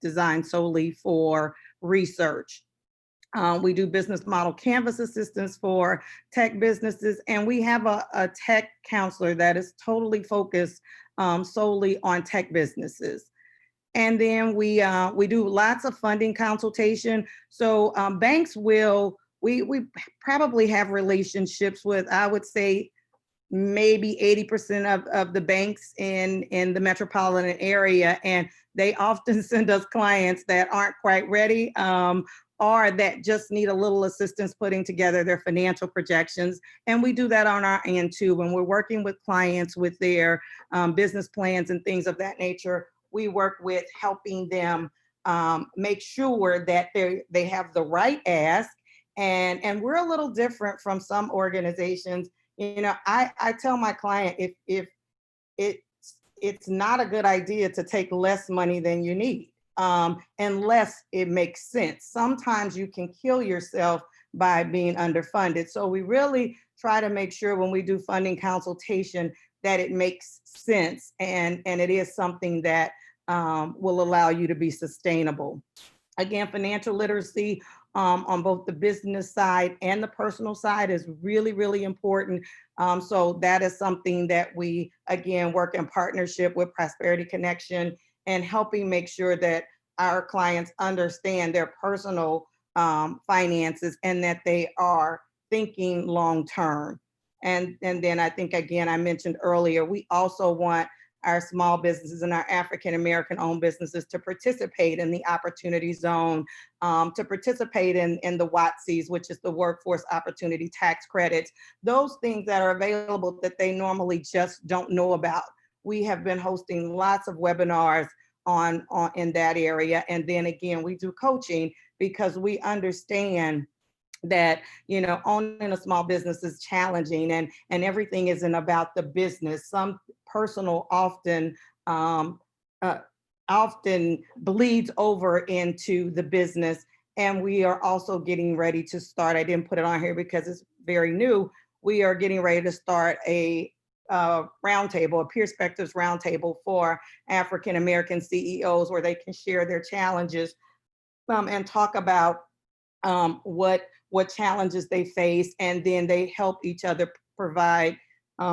S9: designed solely for research. We do business model canvas assistance for tech businesses, and we have a tech counselor that is totally focused solely on tech businesses. And then we do lots of funding consultation. So banks will, we probably have relationships with, I would say, maybe 80% of the banks in the metropolitan area, and they often send us clients that aren't quite ready or that just need a little assistance putting together their financial projections. And we do that on our end too. When we're working with clients with their business plans and things of that nature, we work with helping them make sure that they have the right ask. And we're a little different from some organizations. You know, I tell my client, if it's not a good idea to take less money than you need, unless it makes sense. Sometimes you can kill yourself by being underfunded. So we really try to make sure when we do funding consultation that it makes sense and it is something that will allow you to be sustainable. Again, financial literacy on both the business side and the personal side is really, really important. So that is something that we, again, work in partnership with Prosperity Connection and helping make sure that our clients understand their personal finances and that they are thinking long-term. And then I think, again, I mentioned earlier, we also want our small businesses and our African-American owned businesses to participate in the opportunity zone, to participate in the WOTCs, which is the workforce opportunity tax credits, those things that are available that they normally just don't know about. We have been hosting lots of webinars in that area. And then again, we do coaching because we understand that, you know, owning a small business is challenging and everything isn't about the business. Some personal often bleeds over into the business. And we are also getting ready to start, I didn't put it on here because it's very new. We are getting ready to start a roundtable, a perspectives roundtable for African-American CEOs where they can share their challenges and talk about what challenges they face, and then they help each other provide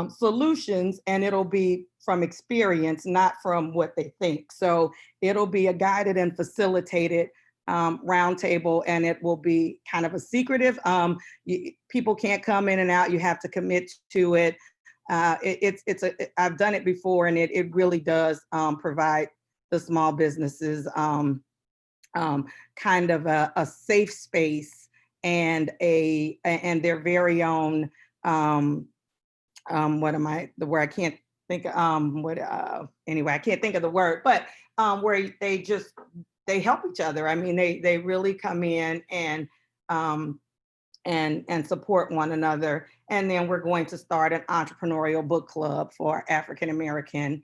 S9: solutions, and it'll be from experience, not from what they think. So it'll be a guided and facilitated roundtable, and it will be kind of a secretive. People can't come in and out. You have to commit to it. I've done it before, and it really does provide the small businesses kind of a safe space and their very own anyway, I can't think of the word, but where they help each other. I mean, they really come in and support one another. And then we're going to start an entrepreneurial book club for African-American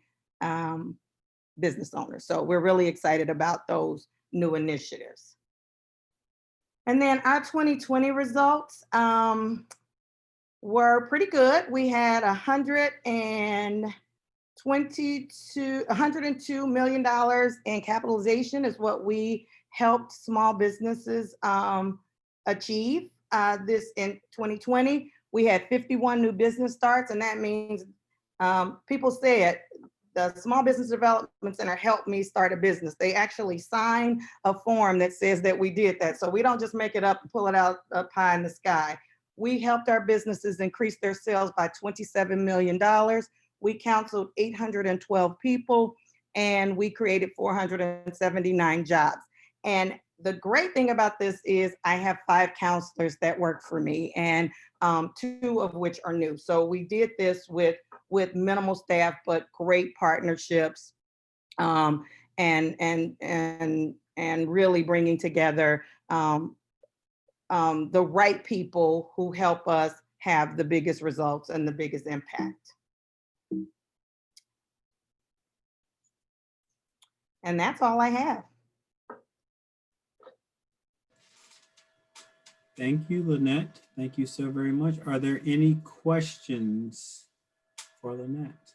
S9: business owners. So we're really excited about those new initiatives. And then our 2020 results were pretty good. We had $102 million in capitalization is what we helped small businesses achieve this in 2020. We had 51 new business starts, and that means people said the Small Business Development Center helped me start a business. They actually sign a form that says that we did that. So we don't just make it up and pull it out up high in the sky. We helped our businesses increase their sales by $27 million. We counseled 812 people, and we created 479 jobs. And the great thing about this is I have 5 counselors that work for me, and 2 of which are new. So we did this with minimal staff, but great partnerships, and really bringing together the right people who help us have the biggest results and the biggest impact. And that's all I have.
S2: Thank you, Lynette. Thank you so very much. Are there any questions for Lynette?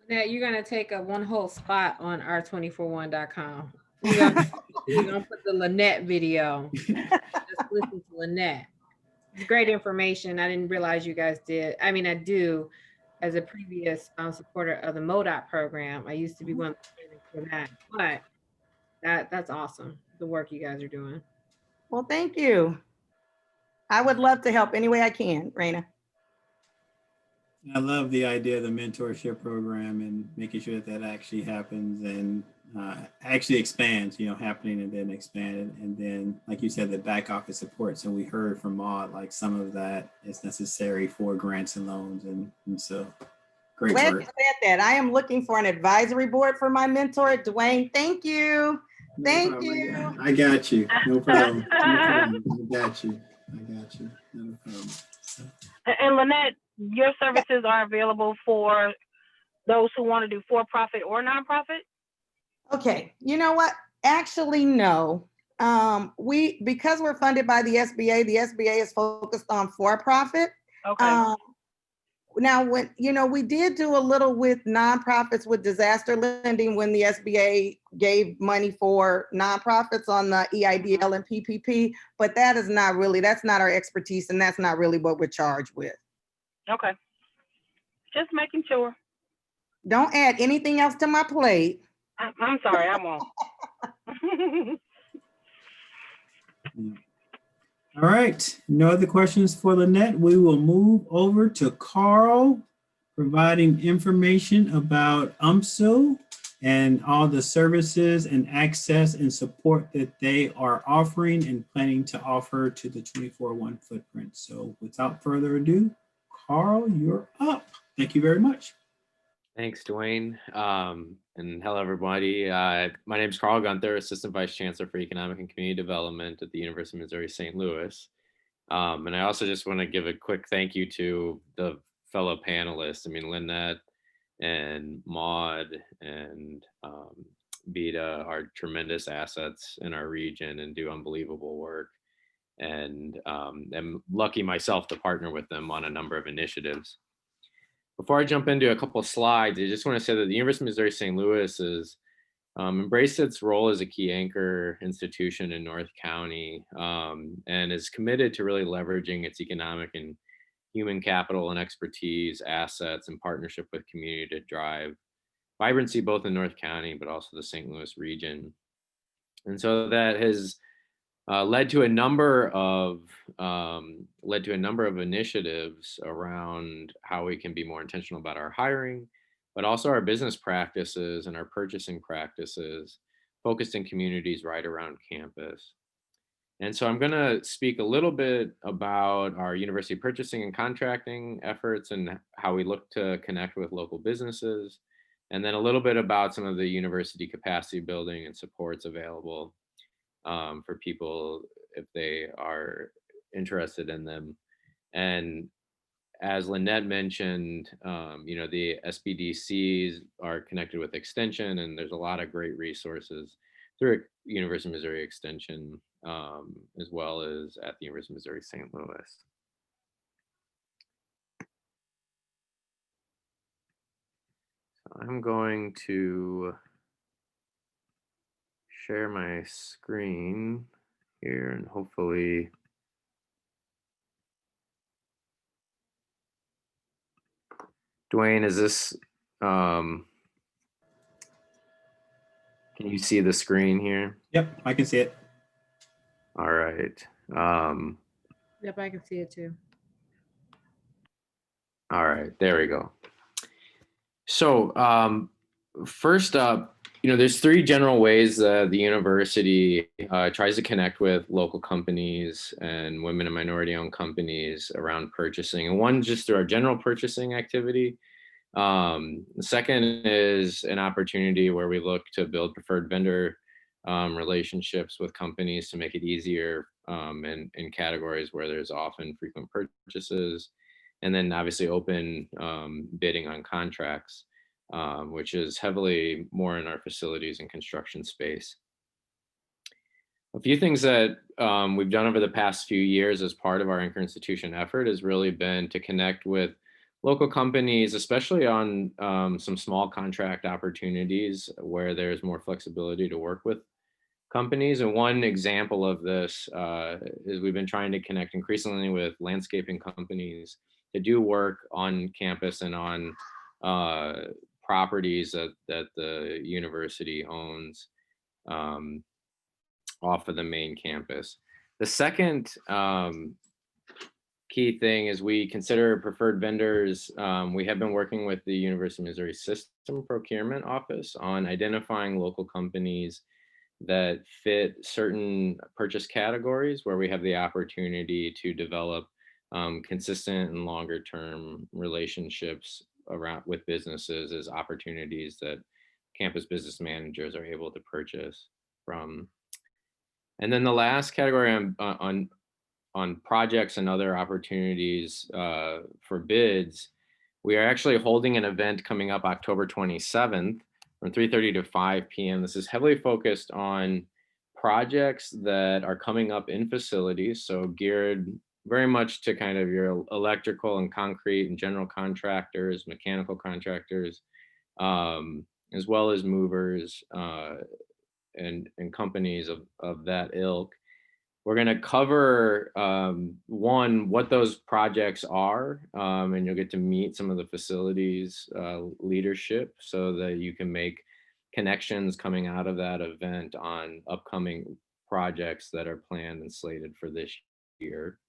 S1: Lynette, you're gonna take up one whole spot on r241.com. We're gonna put the Lynette video. Just listen to Lynette. It's great information. I didn't realize you guys did. I mean, I do, as a previous supporter of the MODOT program. I used to be one for that, but that's awesome, the work you guys are doing.
S9: Well, thank you. I would love to help any way I can, Raina.
S2: I love the idea of the mentorship program and making sure that that actually happens and actually expands, you know, happening and then expanded. And then, like you said, the back office support. So we heard from Maude, like some of that is necessary for grants and loans. And so great
S9: Glad
S2: work.
S9: you said that. I am looking for an advisory board for my mentor, Dwayne. Thank you.
S2: No
S9: Thank
S2: problem.
S9: you.
S2: I got you. No problem. No problem. I got you. I got you. No problem. So.
S3: And Lynette, your services are available for those who want to do for-profit or nonprofit?
S9: Okay, you know what? Actually, no. Because we're funded by the SBA is focused on for-profit.
S3: Okay.
S9: Now, when, you know, we did do a little with nonprofits with disaster lending when the SBA gave money for nonprofits on the EIDL and PPP, but that is not really, that's not our expertise, and that's not really what we're charged with.
S3: Okay. Just making sure.
S9: Don't add anything else to my plate.
S3: I'm sorry, I won't.
S2: All right, no other questions for Lynette. We will move over to Karl, providing information about 𝗶𝗄 and all the services and access and support that they are offering and planning to offer to the 24/1 footprint. So without further ado, Karl, you're up. Thank you very much.
S10: Thanks, Dwayne. And hello, everybody. My name is Karl Guenther, Assistant Vice Chancellor for Economic and Community Development at the University of Missouri St. Louis. And I also just want to give a quick thank you to the fellow panelists. I mean, Lynette and Maude and Veta are tremendous assets in our region and do unbelievable work. And I'm lucky myself to partner with them on a number of initiatives. Before I jump into a couple of slides, I just want to say that the University of Missouri St. Louis has embraced its role as a key anchor institution in North County and is committed to really leveraging its economic and human capital and expertise, assets, and partnership with community to drive vibrancy both in North County, but also the St. Louis region. And so that has led to a number of initiatives around how we can be more intentional about our hiring, but also our business practices and our purchasing practices focused in communities right around campus. And so I'm going to speak a little bit about our university purchasing and contracting efforts and how we look to connect with local businesses, and then a little bit about some of the university capacity building and supports available for people if they are interested in them. And as Lynette mentioned, you know, the SBDCs are connected with Extension, and there's a lot of great resources through University of Missouri Extension, as well as at the University of Missouri St. Louis. So I'm going to share my screen here and hopefully Dwayne, is this, can you see the screen here?
S2: Yep, I can see it.
S10: All right.
S1: Yep, I can see it too.
S10: All right, there we go. So first up, there's three general ways that the university tries to connect with local companies and women and minority-owned companies around purchasing. And one, just through our general purchasing activity. The second is an opportunity where we look to build preferred vendor relationships with companies to make it easier in categories where there's often frequent purchases. And then obviously open bidding on contracts, which is heavily more in our facilities and construction space. A few things that we've done over the past few years as part of our anchor institution effort has really been to connect with local companies, especially on some small contract opportunities where there's more flexibility to work with companies. And one example of this is we've been trying to connect increasingly with landscaping companies that do work on campus and on properties that the university owns off of the main campus. The second key thing is we consider preferred vendors. We have been working with the University of Missouri System Procurement Office on identifying local companies that fit certain purchase categories where we have the opportunity to develop consistent and longer term relationships around with businesses as opportunities that campus business managers are able to purchase from. And then the last category on projects and other opportunities for bids, we are actually holding an event coming up October 27th from 3:30 to 5 p.m. This is heavily focused on projects that are coming up in facilities, so geared very much to kind of your electrical and concrete and general contractors, mechanical contractors, as well as movers and companies of that ilk. We're going to cover one, what those projects are, and you'll get to meet some of the facilities leadership so that you can make connections coming out of that event on upcoming projects that are planned and slated for this year.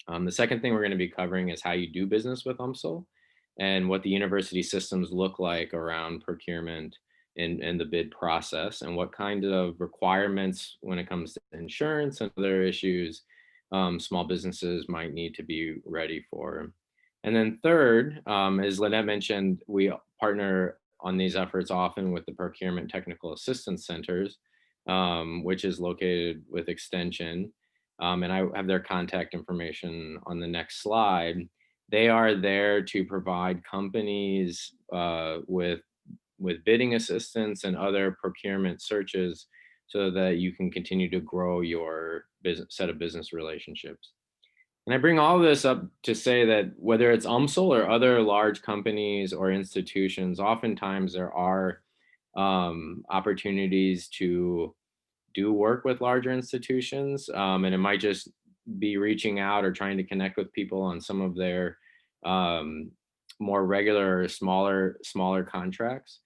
S10: The second thing we're going to be covering is how you do business with UMSL and what the university systems look like around procurement in the bid process, and what kind of requirements when it comes to insurance and other issues small businesses might need to be ready for. And then third, as Lynette mentioned, we partner on these efforts often with the Procurement Technical Assistance Centers, which is located with Extension. And I have their contact information on the next slide. They are there to provide companies with bidding assistance and other procurement searches so that you can continue to grow your set of business relationships. And I bring all of this up to say that whether it's UMSL or other large companies or institutions, oftentimes there are opportunities to do work with larger institutions. And it might just be reaching out or trying to connect with people on some of their more regular or smaller contracts.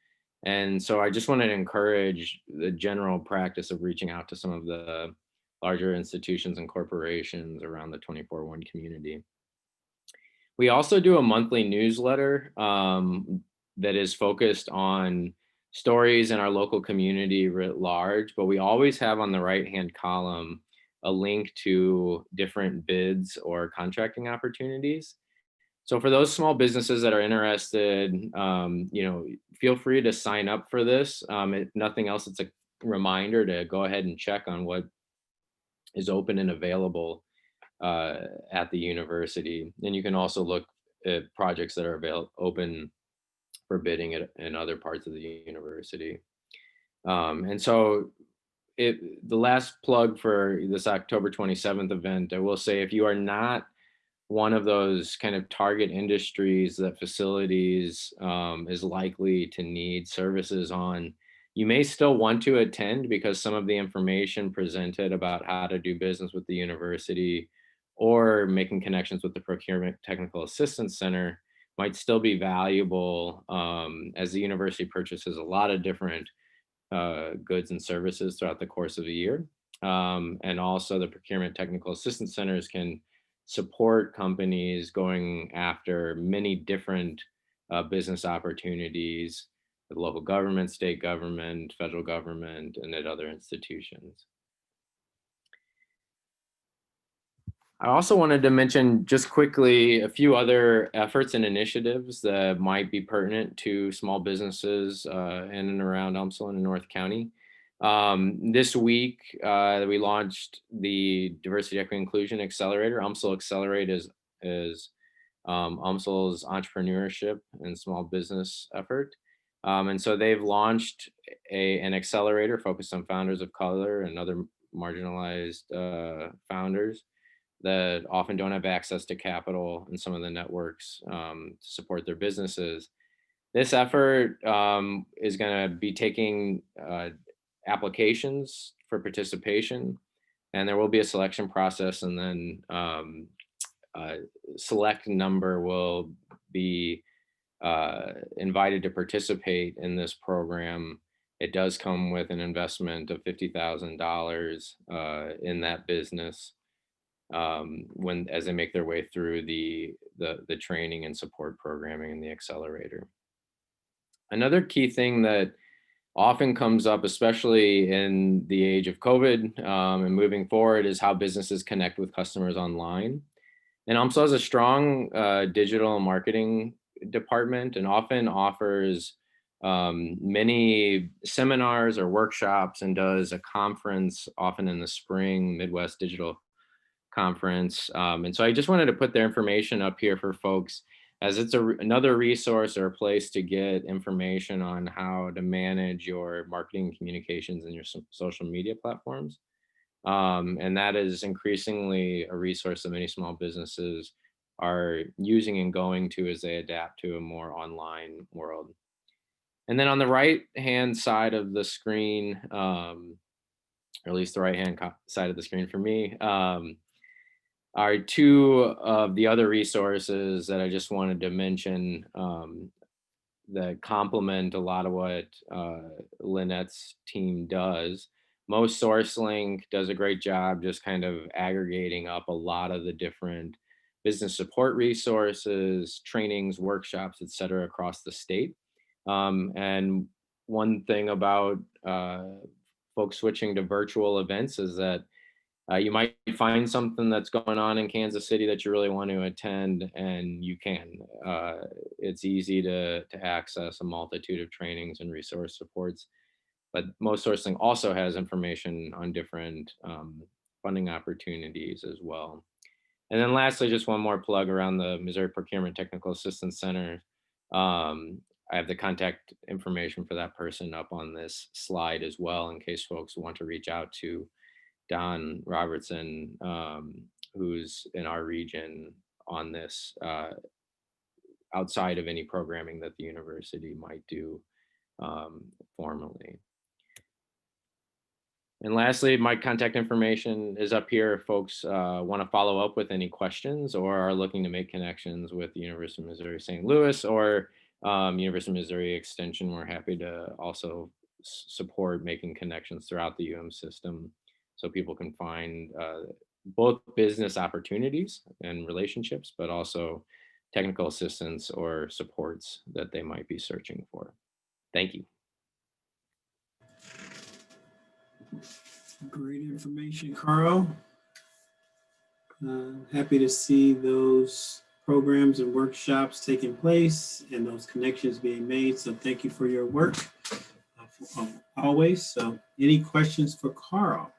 S10: And so I just wanted to encourage the general practice of reaching out to some of the larger institutions and corporations around the 24/1 community. We also do a monthly newsletter that is focused on stories in our local community writ large, but we always have on the right-hand column a link to different bids or contracting opportunities. So for those small businesses that are interested, feel free to sign up for this. If nothing else, it's a reminder to go ahead and check on what is open and available at the university. And you can also look at projects that are open for bidding in other parts of the university. And so the last plug for this October 27th event, I will say, if you are not one of those kind of target industries that facilities is likely to need services on, you may still want to attend, because some of the information presented about how to do business with the university or making connections with the Procurement Technical Assistance Center might still be valuable, as the university purchases a lot of different goods and services throughout the course of a year. And also the Procurement Technical Assistance Centers can support companies going after many different business opportunities with local government, state government, federal government, and at other institutions. I also wanted to mention just quickly a few other efforts and initiatives that might be pertinent to small businesses in and around UMSL and North County. This week, we launched the Diversity, Equity, Inclusion Accelerator. UMSL Accelerate is UMSL's entrepreneurship and small business effort. And so they've launched an accelerator focused on founders of color and other marginalized founders that often don't have access to capital and some of the networks to support their businesses. This effort is going to be taking applications for participation, and there will be a selection process, and then a select number will be invited to participate in this program. It does come with an investment of $50,000 in that business as they make their way through the training and support programming in the accelerator. Another key thing that often comes up, especially in the age of COVID and moving forward, is how businesses connect with customers online. And UMSL has a strong digital marketing department and often offers many seminars or workshops, and does a conference often in the spring, Midwest Digital Conference. And so I just wanted to put their information up here for folks, as it's another resource or a place to get information on how to manage your marketing communications and your social media platforms. And that is increasingly a resource that many small businesses are using and going to as they adapt to a more online world. And then on the right-hand side of the screen, or at least the right-hand side of the screen for me, are two of the other resources that I just wanted to mention that complement a lot of what Lynette's team does. Most SourceLink does a great job just kind of aggregating up a lot of the different business support resources, trainings, workshops, et cetera, across the state. And one thing about folks switching to virtual events is that you might find something that's going on in Kansas City that you really want to attend, and you can. It's easy to access a multitude of trainings and resource supports, but most SourceLink also has information on different funding opportunities as well. And then lastly, just one more plug around the Missouri Procurement Technical Assistance Center. I have the contact information for that person up on this slide as well, in case folks want to reach out to Don Robertson, who's in our region on this, outside of any programming that the university might do formally. And lastly, my contact information is up here if folks want to follow up with any questions or are looking to make connections with the University of Missouri St. Louis or University of Missouri Extension. We're happy to also support making connections throughout the UM system, so people can find both business opportunities and relationships, but also technical assistance or supports that they might be searching for. Thank you.
S2: Great information, Karl. Happy to see those programs and workshops taking place and those connections being made. So thank you for your work always. So any questions for Karl?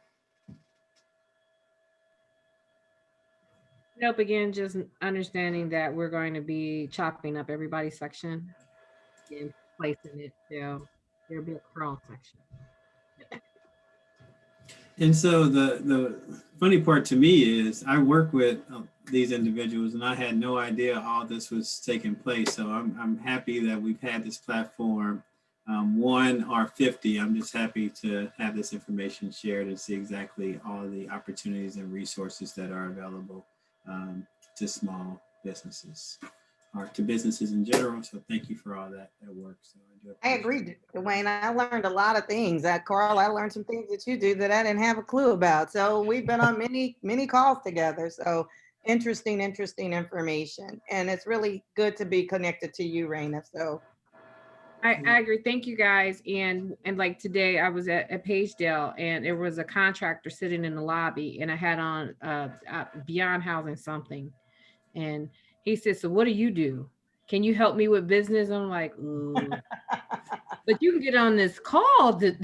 S1: Nope, again, just understanding that we're going to be chopping up everybody's section and placing it, so there'll be a Karl section.
S2: And so the funny part to me is I work with these individuals, and I had no idea all this was taking place. So I'm happy that we've had this platform. 1 or 50, I'm just happy to have this information shared and see exactly all the opportunities and resources that are available to small businesses or to businesses in general. So thank you for all that work. So
S9: I agree, Dwayne. I learned a lot of things. Karl, I learned some things that you do that I didn't have a clue about. So we've been on many calls together. So interesting information. And it's really good to be connected to you, Raina. So
S1: I agree. Thank you guys. And like today I was at 𝗶𝗶𝗀𝗀 and there was a contractor sitting in the lobby and I had on Beyond Housing something. And he said, so what do you do? Can you help me with business? I'm like, ooh. But you can get on this call this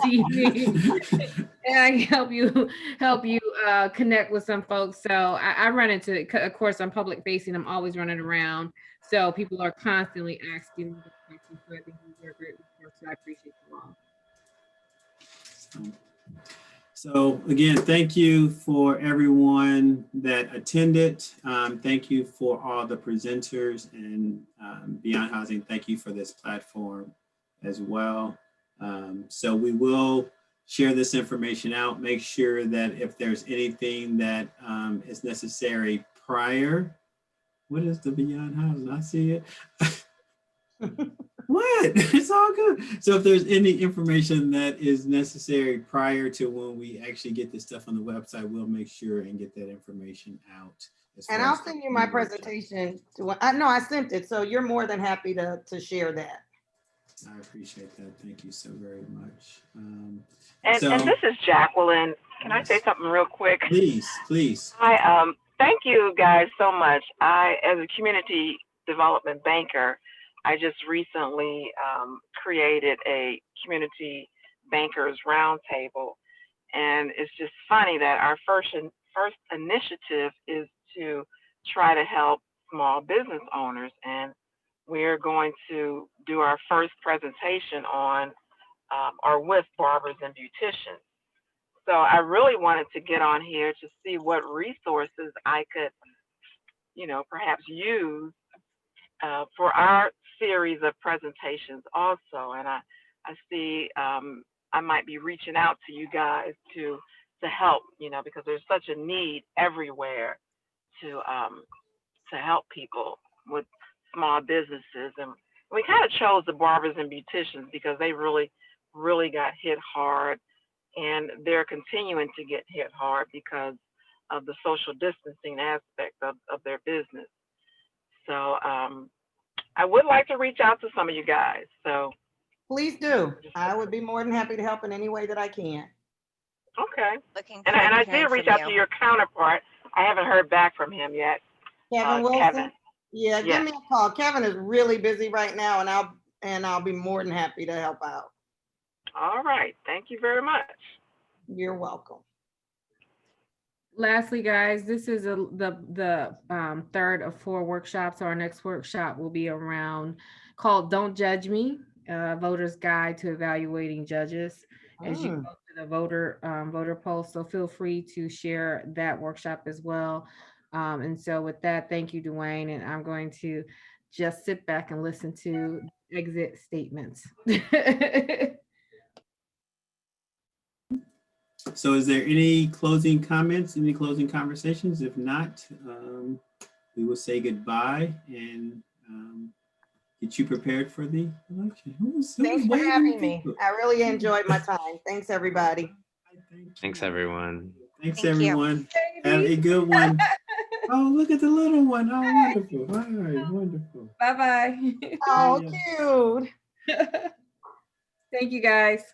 S1: evening and I can help you connect with some folks. So I run into, of course, I'm public facing. I'm always running around. So people are constantly asking me questions. So I think these are great resources. So I appreciate you all.
S2: So again, thank you for everyone that attended. Thank you for all the presenters and Beyond Housing. Thank you for this platform as well. So we will share this information out. Make sure that if there's anything that is necessary prior. What is the Beyond Housing? I see it. What? It's all good. So if there's any information that is necessary prior to when we actually get this stuff on the website, we'll make sure and get that information out.
S9: And I'll send you my presentation. I sent it. So you're more than happy to share that.
S2: I appreciate that. Thank you so very much.
S3: And this is Jacqueline. Can I say something real quick?
S2: Please.
S3: Hi, thank you guys so much. As a community development banker, I just recently created a community bankers roundtable, and it's just funny that our first initiative is to try to help small business owners, and we're going to do our first presentation on or with barbers and beauticians. So I really wanted to get on here to see what resources I could, perhaps use for our series of presentations also. And I see I might be reaching out to you guys to help, because there's such a need everywhere to help people with small businesses. And we kind of chose the barbers and beauticians because they really got hit hard, and they're continuing to get hit hard because of the social distancing aspect of their business. So I would like to reach out to some of you guys. So
S9: please do. I would be more than happy to help in any way that I can.
S3: Okay. And I did reach out to your counterpart. I haven't heard back from him yet.
S9: Kevin Wilson?
S3: Kevin.
S9: Yeah, give me a call. Kevin is really busy right now, and I'll be more than happy to help out.
S3: All right. Thank you very much.
S9: You're welcome.
S1: Lastly, guys, this is the third of 4 workshops. Our next workshop will be called Don't Judge Me, Voter's Guide to Evaluating Judges, as you go to the voter poll. So feel free to share that workshop as well. And so with that, thank you, Dwayne. And I'm going to just sit back and listen to exit statements.
S2: So is there any closing comments, any closing conversations? If not, we will say goodbye and get you prepared for the election.
S9: Thanks for having me. I really enjoyed my time. Thanks, everybody.
S10: Thanks, everyone.
S2: Thanks, everyone. Have a good one. Oh, look at the little one. Oh, wonderful. All right, wonderful.
S1: Bye-bye.
S9: Oh, cute.
S1: Thank you, guys.